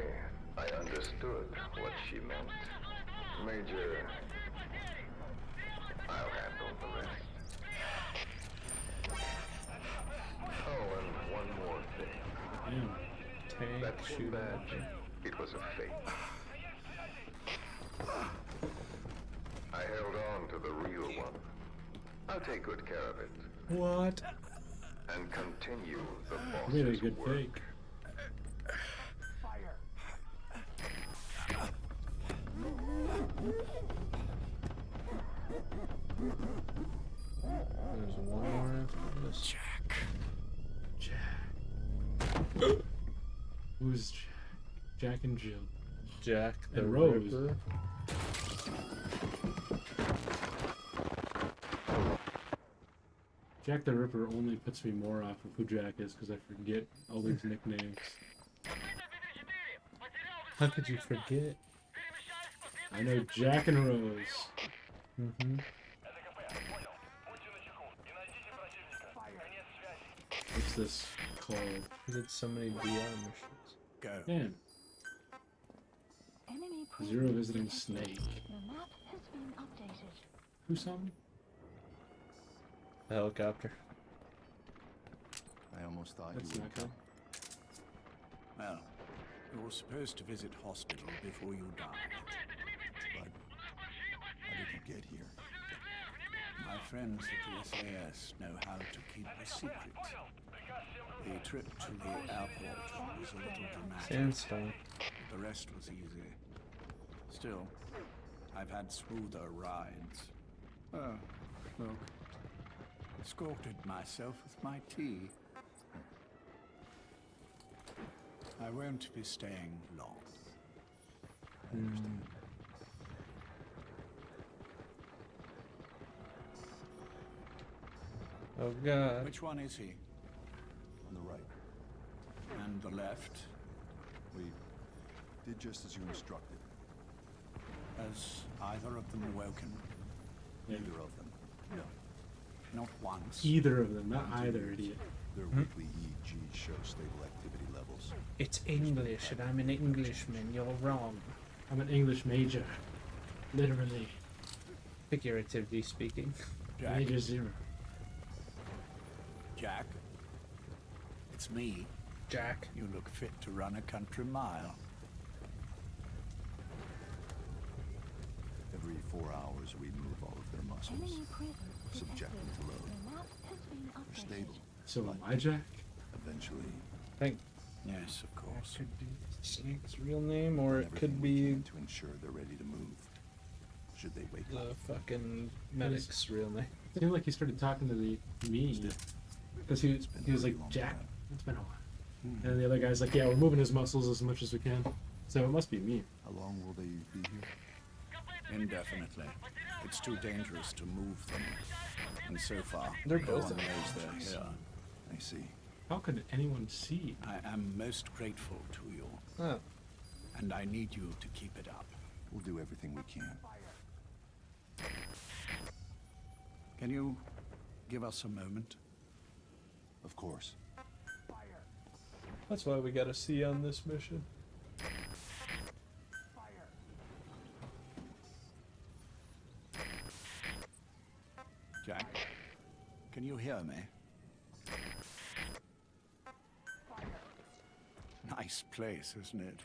I understood what she meant. Major, I'll handle the rest. Oh, and one more thing.
Damn.
Tank
That pin
shooting.
badge, it was a fake. I held on to the real one. I'll take good care of it
What?
and continue the
I made a
boss's
good
work.
fake.
There's one more after this.
Jack.
Who's Jack? Jack and Jill.
Jack the
And Rose.
Ripper.
Jack the Ripper only puts me more off of who Jack is because I forget all these nicknames.
How could you forget?
I know Jack and Rose.
Mm-hmm.
What's this called?
We did so many DR missions.
Go.
Man,
Enemy
Zero visiting Snake.
The map has been updated.
Who's some?
The helicopter.
I almost thought
That's
you
not
would
good.
come. Well, you were supposed to visit hospital before you died. But how did you get here? My friends at the SAS know how to keep a secret. The trip to the airport was a little dramatic.
Sandstone.
The rest was easy. Still, I've had smoother rides. Oh, look. Escorted myself with my tea. I won't be staying long.
Oh god.
Which one is he?
On the right.
And the left?
We did just as you instructed.
Has either of them awoken?
Neither of them. No.
Not once.
Either of them, not either, idiot.
Their weekly EEGs show stable activity levels.
It's English, and I'm an Englishman. You're wrong.
I'm an English major. Literally.
Figuratively speaking.
Jack.
Major 0.
Jack. It's me.
Jack.
You look fit to run a country mile.
Every 4 hours, we move all of their muscles,
Enemy presence
subject them to load.
The map has been
They're
updated.
stable.
So am I, Jack?
Eventually,
Think
Yes, of course.
could be Snake's real name, or it
everything
could
we
be
can to ensure they're ready to move. Should they wake
the
up?
fucking medic's real name.
It seemed like he started talking to me. Because he was like, Jack, it's been a while. And then the other guy's like, yeah, we're moving his muscles as much as we can. So it must be me.
How long will they be here?
Indefinitely. It's too dangerous to move them. And so far,
They're
no
both
one knows they're here.
I see.
How could anyone see?
I am most grateful to you,
Oh,
and I need you to keep it up.
We'll do everything we can.
Can you give us a moment?
Of course.
that's why we got a C on this mission.
Jack, can you hear me? Nice place, isn't it?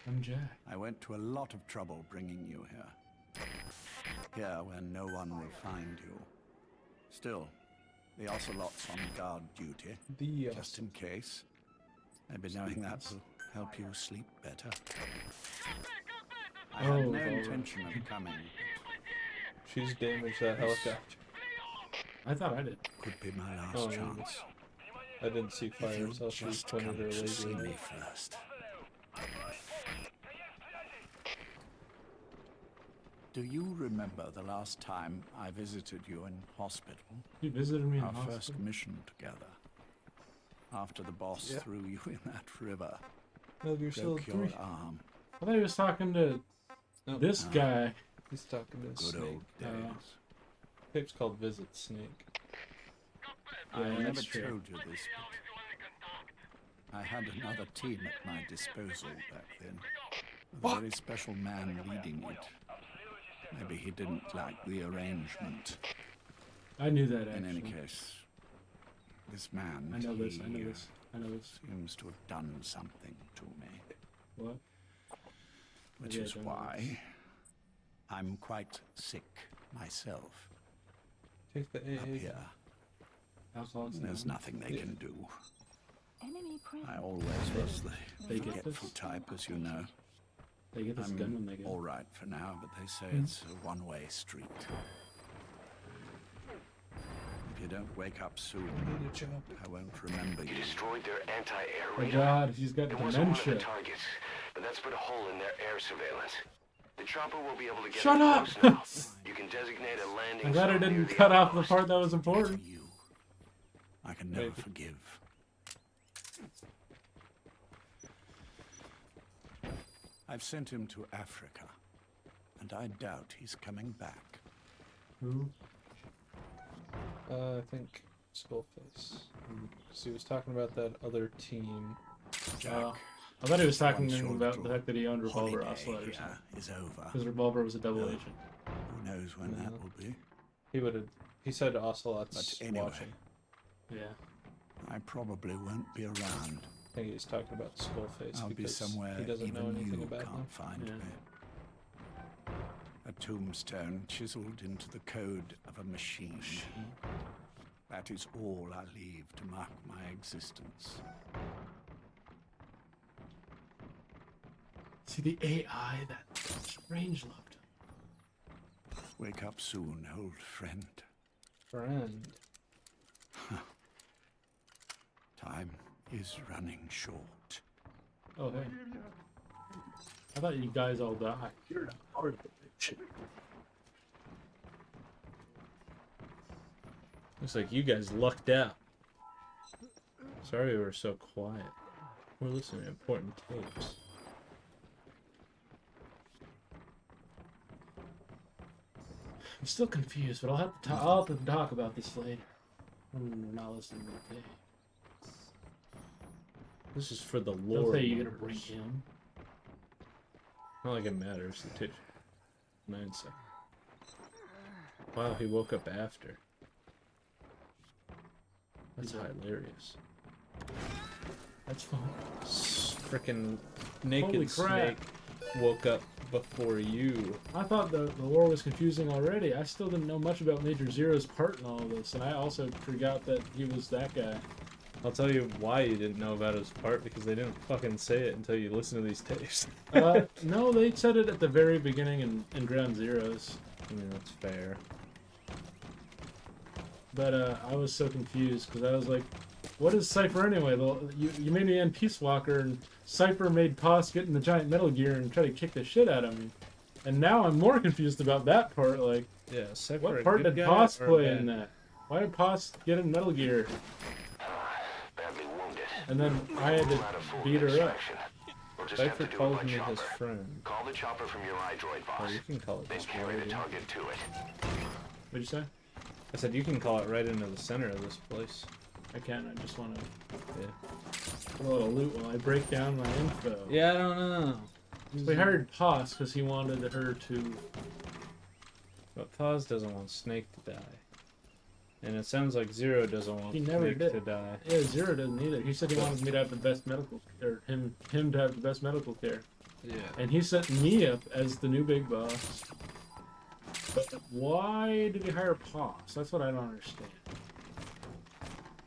I'm Jack.
I went to a lot of trouble bringing you here. Here where no one will find you. Still, the Ocelot's on guard duty, just in case. Maybe knowing that will help you sleep better. I had no intention of coming.
She's damaged that helicopter.
I thought I did.
Could be my last chance.
I didn't see
If you
fires. I'll just
just
pointed
come
her
to
laser.
see me first. Do you remember the last time I visited you in hospital?
You visited me in
Our
hospital?
first mission together. After the boss threw you in that river.
No, you're still
Broke your
3.
arm.
I thought he was talking to this guy.
He's talking to
Good
Snake.
old days.
Tape's called Visit Snake.
I
Yeah,
never
that's true.
told you this, but I had another team at my disposal back then. With a very special man leading it. Maybe he didn't like the arrangement.
I knew that, actually.
In any case, this man,
I know this, I know
he,
this, I know this.
seems to have done something to me.
What?
Which
Yeah,
is
I don't know
why I'm quite sick myself.
Take the
Up
AA.
here,
Alcoholics
there's
Anonymous.
nothing they can do.
Enemy presence.
I always was
They
the
get
forgetful
this?
type, as you know.
They get this gun when they get
all right for now, but they say it's a one-way street. If you don't wake up soon, I won't remember you.
You destroyed their anti-air
Oh
radar.
god, he's got
It wasn't one of the
dementia.
targets, but that's put a hole in their air surveillance. The chopper will be able to get
Shut
up
up!
close now. You can designate a landing
I'm glad I
zone near
didn't
the
cut off the
outpost.
part that was important.
You, I can never
Maybe.
forgive. I've sent him to Africa, and I doubt he's coming back.
Who?
I think Skullface. Because he was talking about that other team.
Jack,
I thought he was talking
once your
about the
little
fact that he owned Revolver
holiday
Ocelot or
here
something.
is over.
Because Revolver was a double
No.
agent.
Who knows when that will be?
He would have. He said Ocelot's
But anyway.
watching.
Yeah.
I probably won't be around.
I think he's talking about Skullface
I'll be
because
somewhere
he doesn't know
even
anything
you
about
can't
them.
find
Yeah.
me. A tombstone chiseled into the code of a machine. That is all I leave to mark my existence.
See the AI that Strange loved.
Wake up soon, old friend.
Friend.
Time is running short.
Oh hey. I thought you guys all died. You're not part of the picture.
Looks like you guys lucked out. Sorry we were so quiet. We're listening to important tapes.
I'm still confused, but I'll have to talk about this later. I'm not listening to tapes.
This is for the lore.
Don't say you're gonna
murders.
bring him.
Not like it matters. The tapes. 9 seconds. Wow, he woke up after. That's hilarious.
That's fun.
Frickin' naked
Holy crap.
snake woke up before you.
I thought the lore was confusing already. I still didn't know much about Major Zero's part in all of this, and I also forgot that he was that guy.
I'll tell you why you didn't know about his part, because they didn't fucking say it until you listen to these tapes.
No, they said it at the very beginning in Ground Zeroes.
I mean, that's fair.
But I was so confused, because I was like, what is Cypher anyway? You made me end Peace Walker, and Cypher made Pos get in the giant Metal Gear and try to kick the shit out of me. And now I'm more confused about that part, like,
yeah, Cypher,
what part did Pos play in that? Why did Pos get in Metal Gear?
Badly wounded.
And then I had to beat her up.
We'll just have
Cypher
to do it
called
by
me his
chopper.
friend.
Call the chopper from your iDroid boss.
Oh, you can call it
Then
this
carry the
way.
target to it.
What'd you say?
I said you can call it right into the center of this place.
I can't, I just want to
Yeah.
put a little loot while I break down my info.
Yeah, I don't know.
We hired Pos because he wanted her to...
But Paz doesn't want Snake to die. And it sounds like Zero doesn't want
He never
Snake
did.
to die.
Yeah, Zero doesn't either. He said he wanted me to have the best medical... Or him to have the best medical care.
Yeah.
And he set me up as the new big boss. But why did he hire Pos? That's what I don't understand.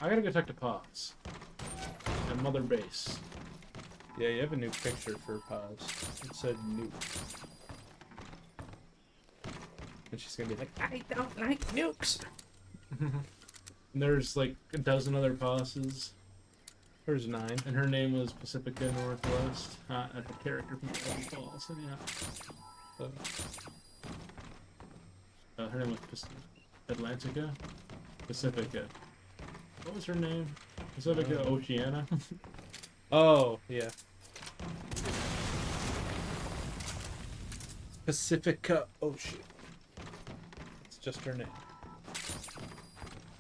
I gotta go talk to Pos. And Mother Base.
Yeah, you have a new picture for Paz. It said nuke. And she's gonna be like, I don't like nukes!
And there's like a dozen other bosses.
There's 9.
And her name was Pacifica Northwest. At the character from Dragon Ball, so yeah. Her name was Atlantica? Pacifica. What was her name? Pacifica Oceana?
Oh, yeah. Pacifica Ocean. It's just her name.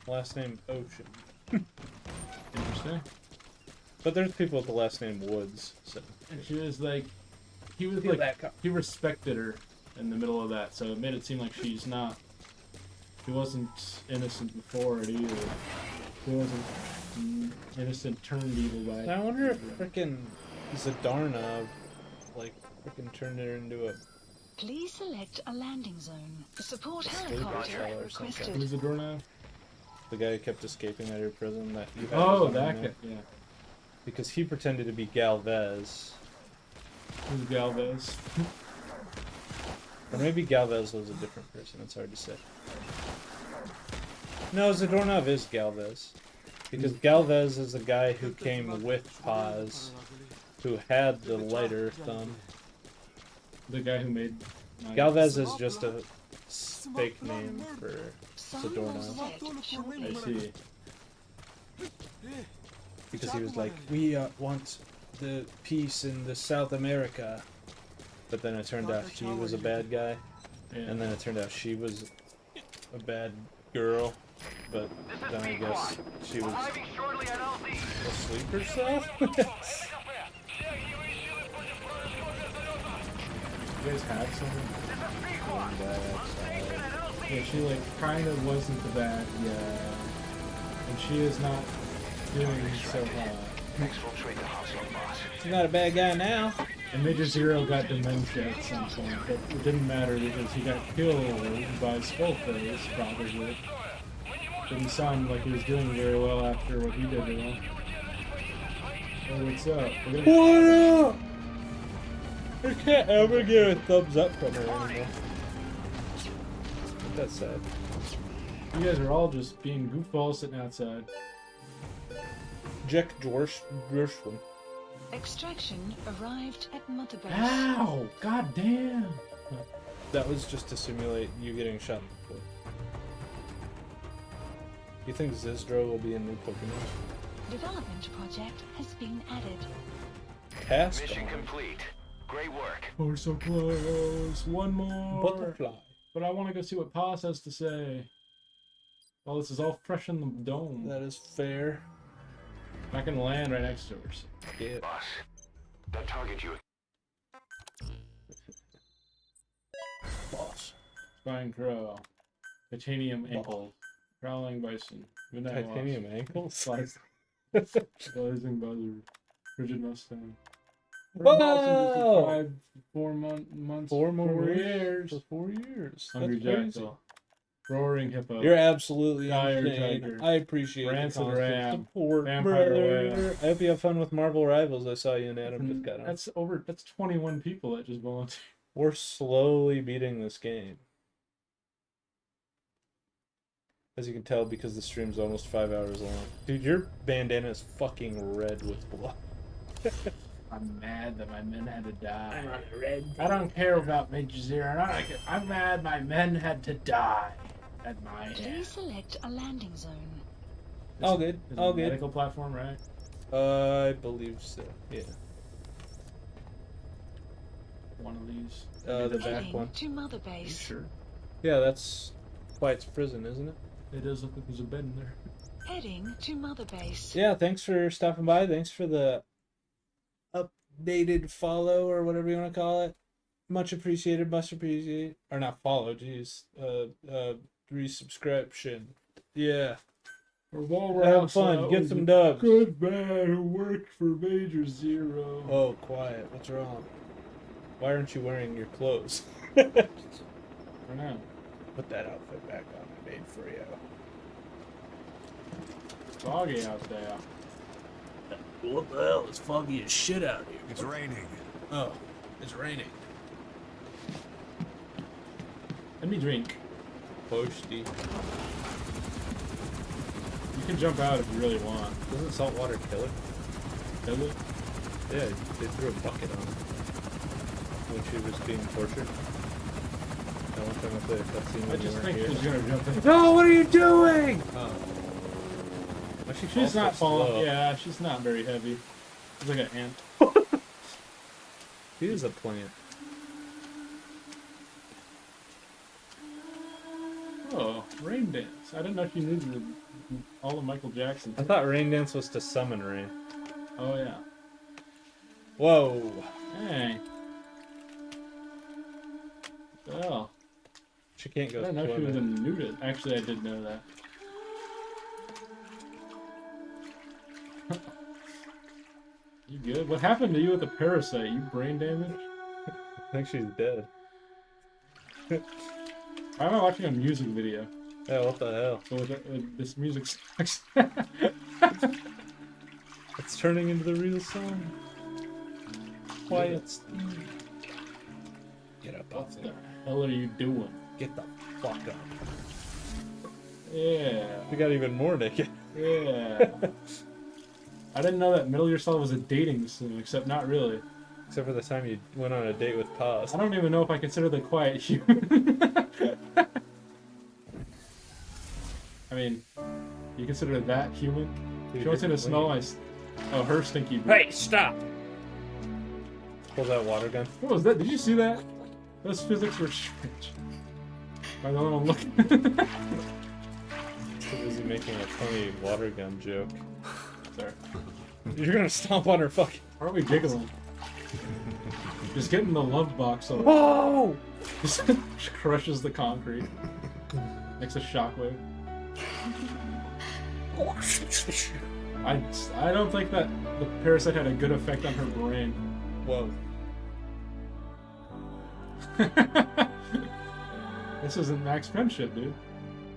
Last name Ocean.
Interesting.
But there's people with the last name Woods, so.
And she was like, he respected her in the middle of that, so it made it seem like she wasn't innocent before it either. She wasn't innocent turned evil by it.
I wonder if frickin' Zadarna, like, frickin' turned her into a...
Please select a landing zone. Support
sleeper
helicopter
cell or
requested.
something.
Who's the doorknob?
The guy who kept escaping out of your prison that you had.
Oh, that guy, yeah.
Because he pretended to be Galvez.
Who's Galvez?
Or maybe Galvez was a different person, it's hard to say. No, Zadornov is Galvez. Because Galvez is the guy who came with Paz, who had the lighter thumb.
The guy who made...
Galvez is just a fake name for Zadornov.
I see.
Because he was like, we want the peace in the South America. But then it turned out he was a bad guy.
Yeah.
And then it turned out she was a bad girl. But then I guess she was asleep herself?
You guys have something? Yeah, she like kind of wasn't the bad guy. And she is not doing so hot.
She's not a bad guy now.
And Major Zero got dementia at some point, but it didn't matter because he got killed by Skullface, probably. Didn't sound like he was doing very well after what he did to him. Hey, what's up?
What up? I can't ever get a thumbs up from her anymore. That's sad.
You guys are all just being goofballs sitting outside.
Jack Gershwin.
Extraction arrived at Mother Base.
Ow! God damn!
That was just to simulate you getting shot in the foot. You think Zizdro will be a new Pokemon?
Development project has been added.
Cast
Mission
on.
complete. Great work.
We're so close. One more.
Butterfly.
But I want to go see what Paz has to say. Well, this is all fresh in the dome.
That is fair.
Not gonna land right next to her. So.
Yeah.
Boss, that target you...
Boss.
Spine crow. Titanium ankle. Prowling bison. Midnight
Titanium
wasp.
ankles?
Blazing buzzard. Frigid mustang.
Whoa!
4 months.
4
more years.
For 4 years.
Hungry
That's crazy.
jackal. Roaring hippo.
You're absolutely
Dire
insane.
tiger.
I appreciate
Rancid
the constant
ram.
support,
Vampire
brother.
whale.
I hope you have fun with Marvel Rivals. I saw you and Adam just got on.
That's 21 people that just volunteered.
We're slowly beating this game. As you can tell, because the stream's almost 5 hours long. Dude, your bandana is fucking red with blood.
I'm mad that my men had to die. I don't care about Major Zero. I'm mad my men had to die at my end.
Please select a landing zone.
All good.
Is it
All
a
good.
medical platform, right?
I believe so. Yeah.
One of these.
The back
Heading
one.
to Mother Base.
Sure.
Yeah, that's Quiet's prison, isn't it?
It does look like there's a bed in there.
Heading to Mother Base.
Yeah, thanks for stopping by. Thanks for the updated follow or whatever you want to call it. Much appreciated, much appreciated. Or not follow, jeez. Resubscription. Yeah. Have fun, get some dubs.
Good man who worked for Major Zero.
Oh, Quiet, what's wrong? Why aren't you wearing your clothes?
I don't know.
Put that outfit back on I made for you.
Foggy out there.
What the hell? It's foggy as shit out here.
It's raining.
Oh, it's raining.
Let me drink.
Posty.
You can jump out if you really want.
Doesn't salt water kill it?
Does it?
Yeah, they threw a bucket on it when she was being tortured. That one time I played a cutscene
I
when you
just
weren't
think
here.
she's gonna jump in.
No, what are you doing? Oh. Why
She's not
so
falling.
slow?
Yeah, she's not very heavy. She's like an ant.
He is a plant.
Oh, rain dance. I didn't know she knew all of Michael Jackson.
I thought rain dance was to summon rain.
Oh yeah.
Whoa.
Hey. Well,
She can't
I
go
didn't know she was a
swimming.
nudist. Actually, I did know that. You good? What happened to you with the parasite? You brain damage?
I think she's dead.
Why am I watching a music video?
Yeah, what the hell?
This music sucks.
It's turning into the real song. Quiet Steve. Get up
What
off
the
there.
hell are you doing?
Get the fuck up.
Yeah.
We got even more naked.
Yeah. I didn't know that Metal Gear Solid was a dating sim, except not really.
Except for the time you went on a date with Paz.
I don't even know if I consider the quiet human. I mean, you consider that human?
Dude,
She wants me to
you're
smell my... Oh, her stinky breath.
Hey, stop! Pull that water gun.
What was that? Did you see that? Those physics were strange. By the one I'm looking.
Too busy making a funny water gun joke.
Sorry.
You're gonna stomp on her fucking...
Why are we giggling? Just getting the love box over.
Whoa!
Just crushes the concrete. Makes a shockwave. I don't think that the parasite had a good effect on her brain.
Whoa.
This isn't max friendship, dude.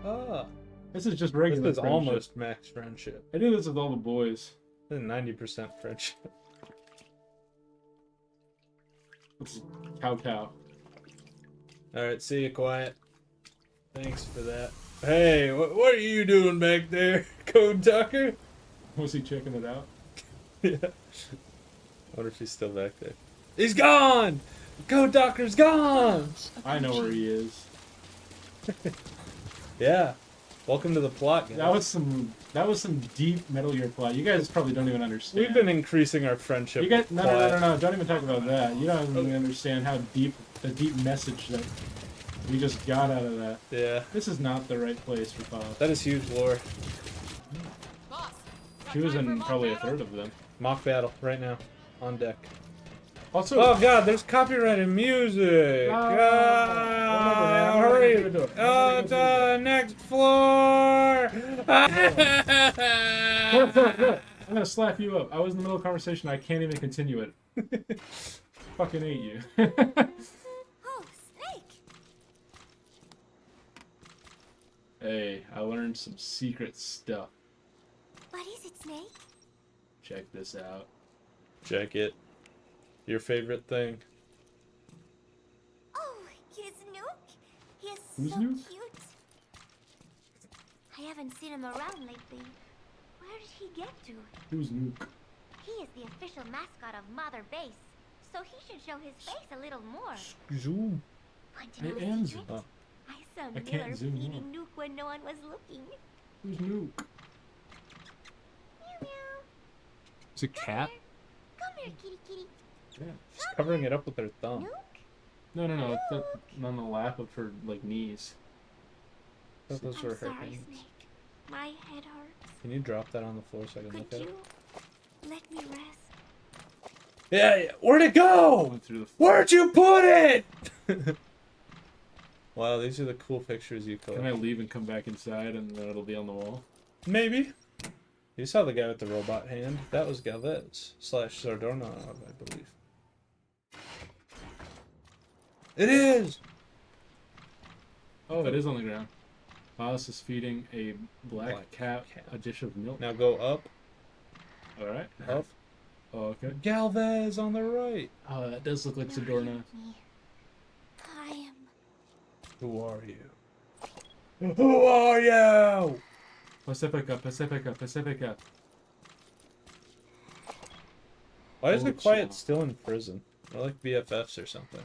Ah.
This is just regular
This is
friendship.
almost max friendship.
I do this with all the boys.
This is 90% friendship.
It's cow.
Alright, see you, Quiet. Thanks for that. Hey, what are you doing back there, Code Tucker?
Was he checking it out?
Yeah. I wonder if he's still back there. He's gone! Code Tucker's gone!
I know where he is.
Yeah. Welcome to the plot, guys.
That was some deep Metal Gear plot. You guys probably don't even understand.
We've been increasing our friendship.
You guys,
with
no,
Quiet.
don't even talk about that. You don't even understand how deep the deep message that We just got out of that.
Yeah.
This is not the right place for Bob.
That is huge lore.
She was in probably a third of them.
Mock battle right now, on deck.
Also,
oh god, there's copyrighted music. Hurry! Oh, the next floor.
I'm gonna slap you up. I was in the middle of a conversation. I can't even continue it. Fucking hate you.
Oh, Snake!
Hey, I learned some secret stuff.
What is it, Snake?
Check this out.
Check it. Your favorite thing.
Oh, here's Nuke. He is
Who's
so
Nuke?
cute. I haven't seen him around lately. Where did he get to?
Who's Nuke?
He is the official mascot of Mother Base, so he should show his face a little more.
Zoom.
Want to
I
know a
am
secret?
zoom.
I saw
I can't
Miller
zoom
feeding
in.
Nuke when no one was looking.
Who's Nuke?
Meow meow.
Is it cat?
Come here, kitty kitty.
Yeah.
She's covering it up with her thumb.
No. It's up on the lap of her like knees.
Those were
I'm
her
sorry,
hands.
Snake. My head hurts.
Can you drop that on the floor so I can
Could
look at
you
it?
let me rest?
Yeah, where'd it go?
Through the
Where'd you put it? Wow, these are the cool pictures you
Can I
collected.
leave and come back inside and then it'll be on the wall?
Maybe. You saw the guy with the robot hand? That was Galvez / Zardornov, I believe. It is!
Oh, it is on the ground. Alice is feeding a black cat a dish of milk.
Now go up.
Alright.
Up.
Oh, okay.
Galvez on the right.
Oh, that does look like Zadorna.
I am.
Who are you? Who are you?
Pacifica, Pacifica, Pacifica.
Why is
Oh,
the Quiet
chill.
still in prison? Or like BFFs or something.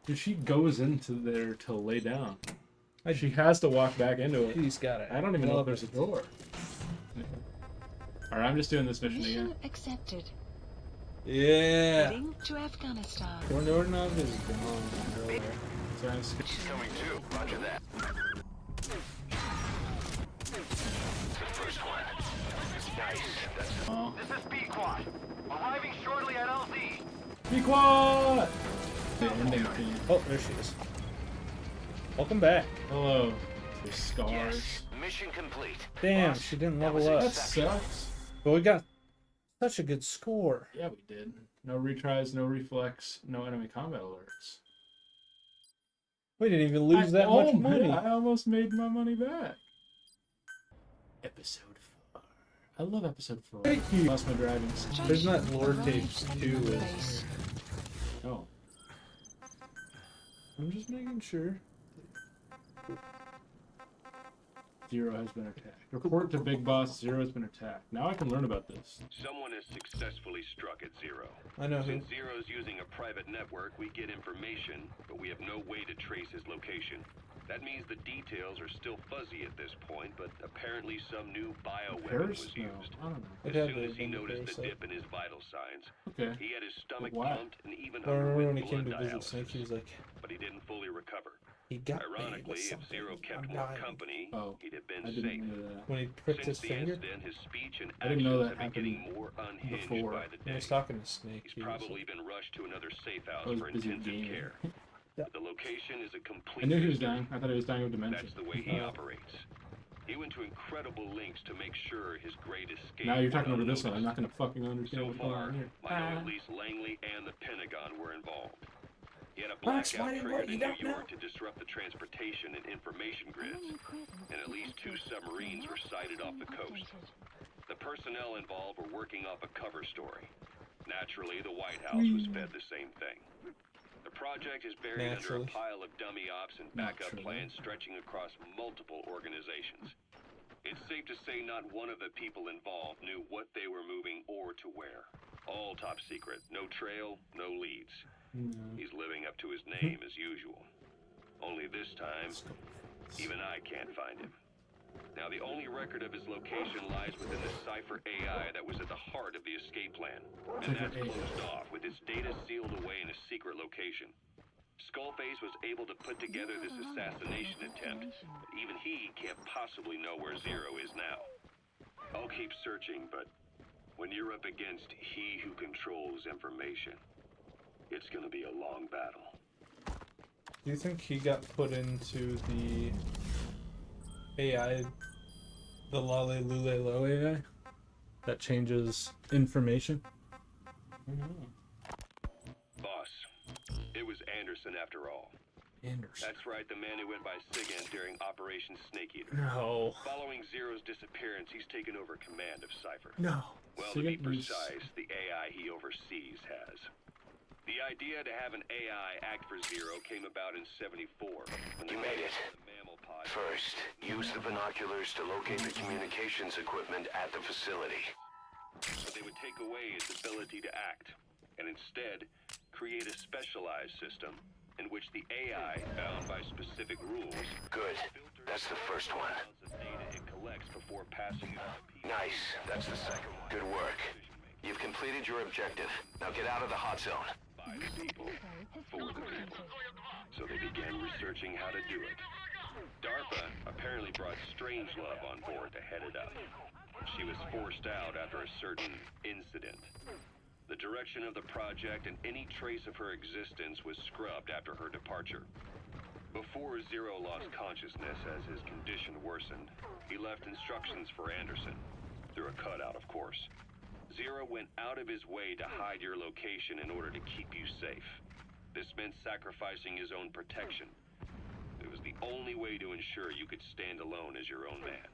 Dude, she goes into there to lay down. She has to walk back into it.
She's got it.
I don't even know if there's a door. Alright, I'm just doing this mission
Mission
again.
accepted.
Yeah.
Heading to Afghanistan.
Zardornov is gone earlier.
So I'm just-
Coming too. Roger that. The first one. Nice. That's
Oh.
This is B-Quad. Arriving shortly at LZ.
Be quiet! The ending theme.
Oh, there she is. Welcome back.
Hello. There's scars.
yes. Mission complete.
Damn, she didn't level
That
up.
sucks.
But we got such a good score.
Yeah, we did. No retries, no reflex, no enemy combat alerts.
We didn't even lose that much money.
I almost made my money back. Episode 4. I love episode 4.
Thank you.
Lost my driving skill.
There's not lore tapes too.
Oh.
I'm just making sure.
Zero has been attacked. Report to Big Boss. Zero has been attacked. Now I can learn about this.
Someone has successfully struck at Zero.
I know who.
Since Zero's using a private network, we get information, but we have no way to trace his location. That means the details are still fuzzy at this point, but apparently some new bioweapon was
Paris? No,
used.
I don't know.
It
As
had
soon
to
as
have
he
been the
noticed the
Paris,
dip in his vital signs,
Okay.
he had his stomach
Why?
pumped and even
I remember when
underwent
he came to
blood
visit
dialysis,
Snake, he was like,
but he didn't fully recover.
he got me
Ironically,
with
if
something.
Zero kept
I'm
more
dying.
company,
Oh,
he'd have been
I
safe.
didn't know that.
When he pricked
Since
his
the
finger,
incident, his speech and
I didn't know
actions
that
have been getting
happened
more unhinged
before.
by the
when I
day.
was talking to Snake,
He's
he was
probably
like,
been rushed to another safe
I
house
was
for
busy
intensive
gaming.
care.
Yeah.
The location is a complete
I knew he was
mystery.
dying. I thought he was dying of dementia.
That's the way he
Oh.
operates. He went to incredible lengths to make sure his great escape
Now you're talking
went
over this one. I'm
unnoticed.
not gonna fucking understand
So
what's going
far,
on here.
I know at least Langley and the Pentagon were involved. He had a
Max,
blackout
why didn't
triggered
you
in New
don't know?
York to disrupt the transportation and information grids, and at least 2 submarines were sighted off the coast. The personnel involved were working off a cover story. Naturally, the White House was fed the same thing. The project is buried under
Naturally.
a pile of dummy ops and backup
Naturally.
plans stretching across multiple organizations. It's safe to say not one of the people involved knew what they were moving or to where. All top secret, no trail, no leads. He's living up to his name as usual. Only this time, even I can't find him. Now, the only record of his location lies within the Cypher AI that was at the heart of the escape plan. And that's closed off, with its data sealed away in a secret location.
Skullface was able to put together this assassination attempt, but even he can't possibly know where Zero is now. I'll keep searching, but when you're up against he who controls information, it's gonna be a long battle.
Do you think he got put into the AI, the Lale Lule Lo AI, that changes information?
Boss, it was Anderson after all.
Anderson.
That's right, the man who went by Sigint during Operation Snake Eater.
No.
Following Zero's disappearance, he's taken over command of Cypher.
No.
Well, to be precise, the AI he oversees has. The idea to have an AI act for Zero came about in '74.
You made it. First, use the binoculars to locate the communications equipment at the facility.
But they would take away its ability to act, and instead create a specialized system in which the AI, bound by specific rules,
Good. That's the first one.
the data it collects before passing it on to people.
Nice. That's the second one. Good work. You've completed your objective. Now get out of the hot zone.
By the people, for the people. So they began researching how to do it. DARPA apparently brought Strangelove on board to head it up. She was forced out after a certain incident. The direction of the project and any trace of her existence was scrubbed after her departure. Before Zero lost consciousness as his condition worsened, he left instructions for Anderson. Through a cutout, of course. Zero went out of his way to hide your location in order to keep you safe. This meant sacrificing his own protection. It was the only way to ensure you could stand alone as your own man.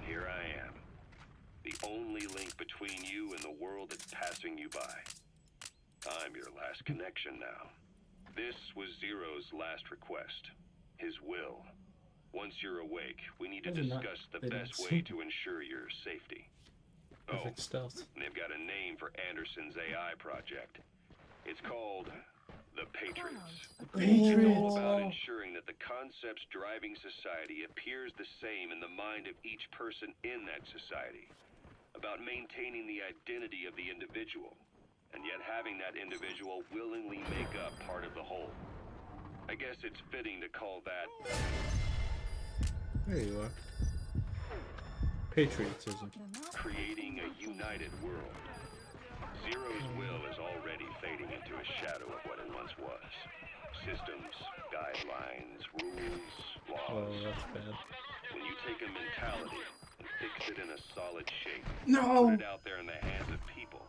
Here I am. The only link between you and the world that's passing you by. I'm your last connection now. This was Zero's last request. His will. Once you're awake, we need to discuss the best way to ensure your safety.
Perfect stealth.
And they've got a name for Anderson's AI project. It's called the Patriots. It's all about ensuring that the concepts driving society appears the same in the mind of each person in that society. About maintaining the identity of the individual, and yet having that individual willingly make up part of the whole. I guess it's fitting to call that...
There you are. Patriotism.
creating a united world. Zero's will is already fading into a shadow of what it once was. Systems, guidelines, rules, laws.
Oh, that's bad.
When you take a mentality and fix it in a solid shape,
No!
put it out there in the hands of people.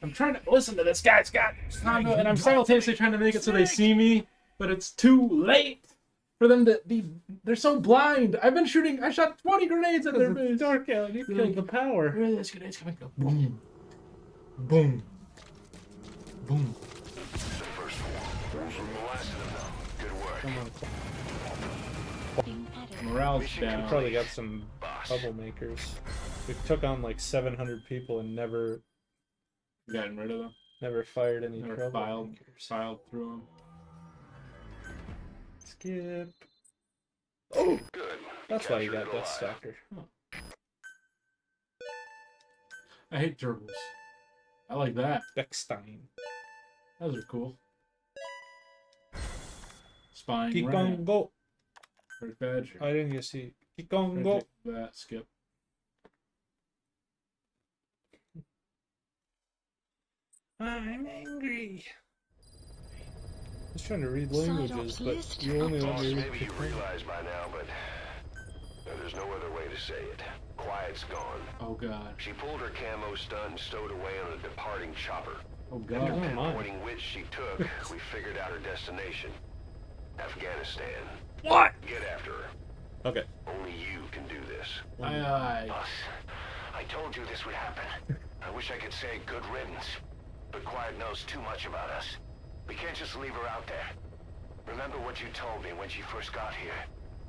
I'm trying to listen to this guy, Scott. And I'm simultaneously trying to make it so they see me, but it's too late for them to be. They're so blind. I've been shooting. I shot 20 grenades at their base.
Dark out. You killed the power.
Where are those grenades coming from? Boom, boom, boom.
The first one. The last of them. Good work.
Come on.
Morale's
We
down.
probably got some troublemakers. We took on like 700 people and never
Gotten rid of them.
Never fired any
Never
trouble.
filed through them.
Skip.
Oh, good.
That's why you got Death Stalker.
I hate gerbils. I like that.
Beckstein.
Those are cool. Spine.
Kikongo.
Red badger.
I didn't get see. Kikongo.
That skip.
I'm angry. I was trying to read languages, but you only let
Boss,
me read
maybe you
Kikongo.
realize by now, but there's no other way to say it. Quiet's gone.
Oh god.
She pulled her camo stunt and stowed away on a departing chopper.
Oh god.
After
Oh, my.
pinpointing which she took, we figured out her destination. Afghanistan.
What?
Get after her.
Okay.
Only you can do this.
Aye aye.
Boss, I told you this would happen. I wish I could say good riddance. But Quiet knows too much about us. We can't just leave her out there. Remember what you told me when she first got here.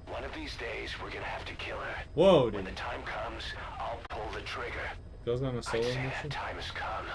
One of these days, we're gonna have to kill her.
Whoa,
When
dude.
the time comes, I'll pull the trigger.
Goes on a
I'd
solo
say
mission?
that time has come.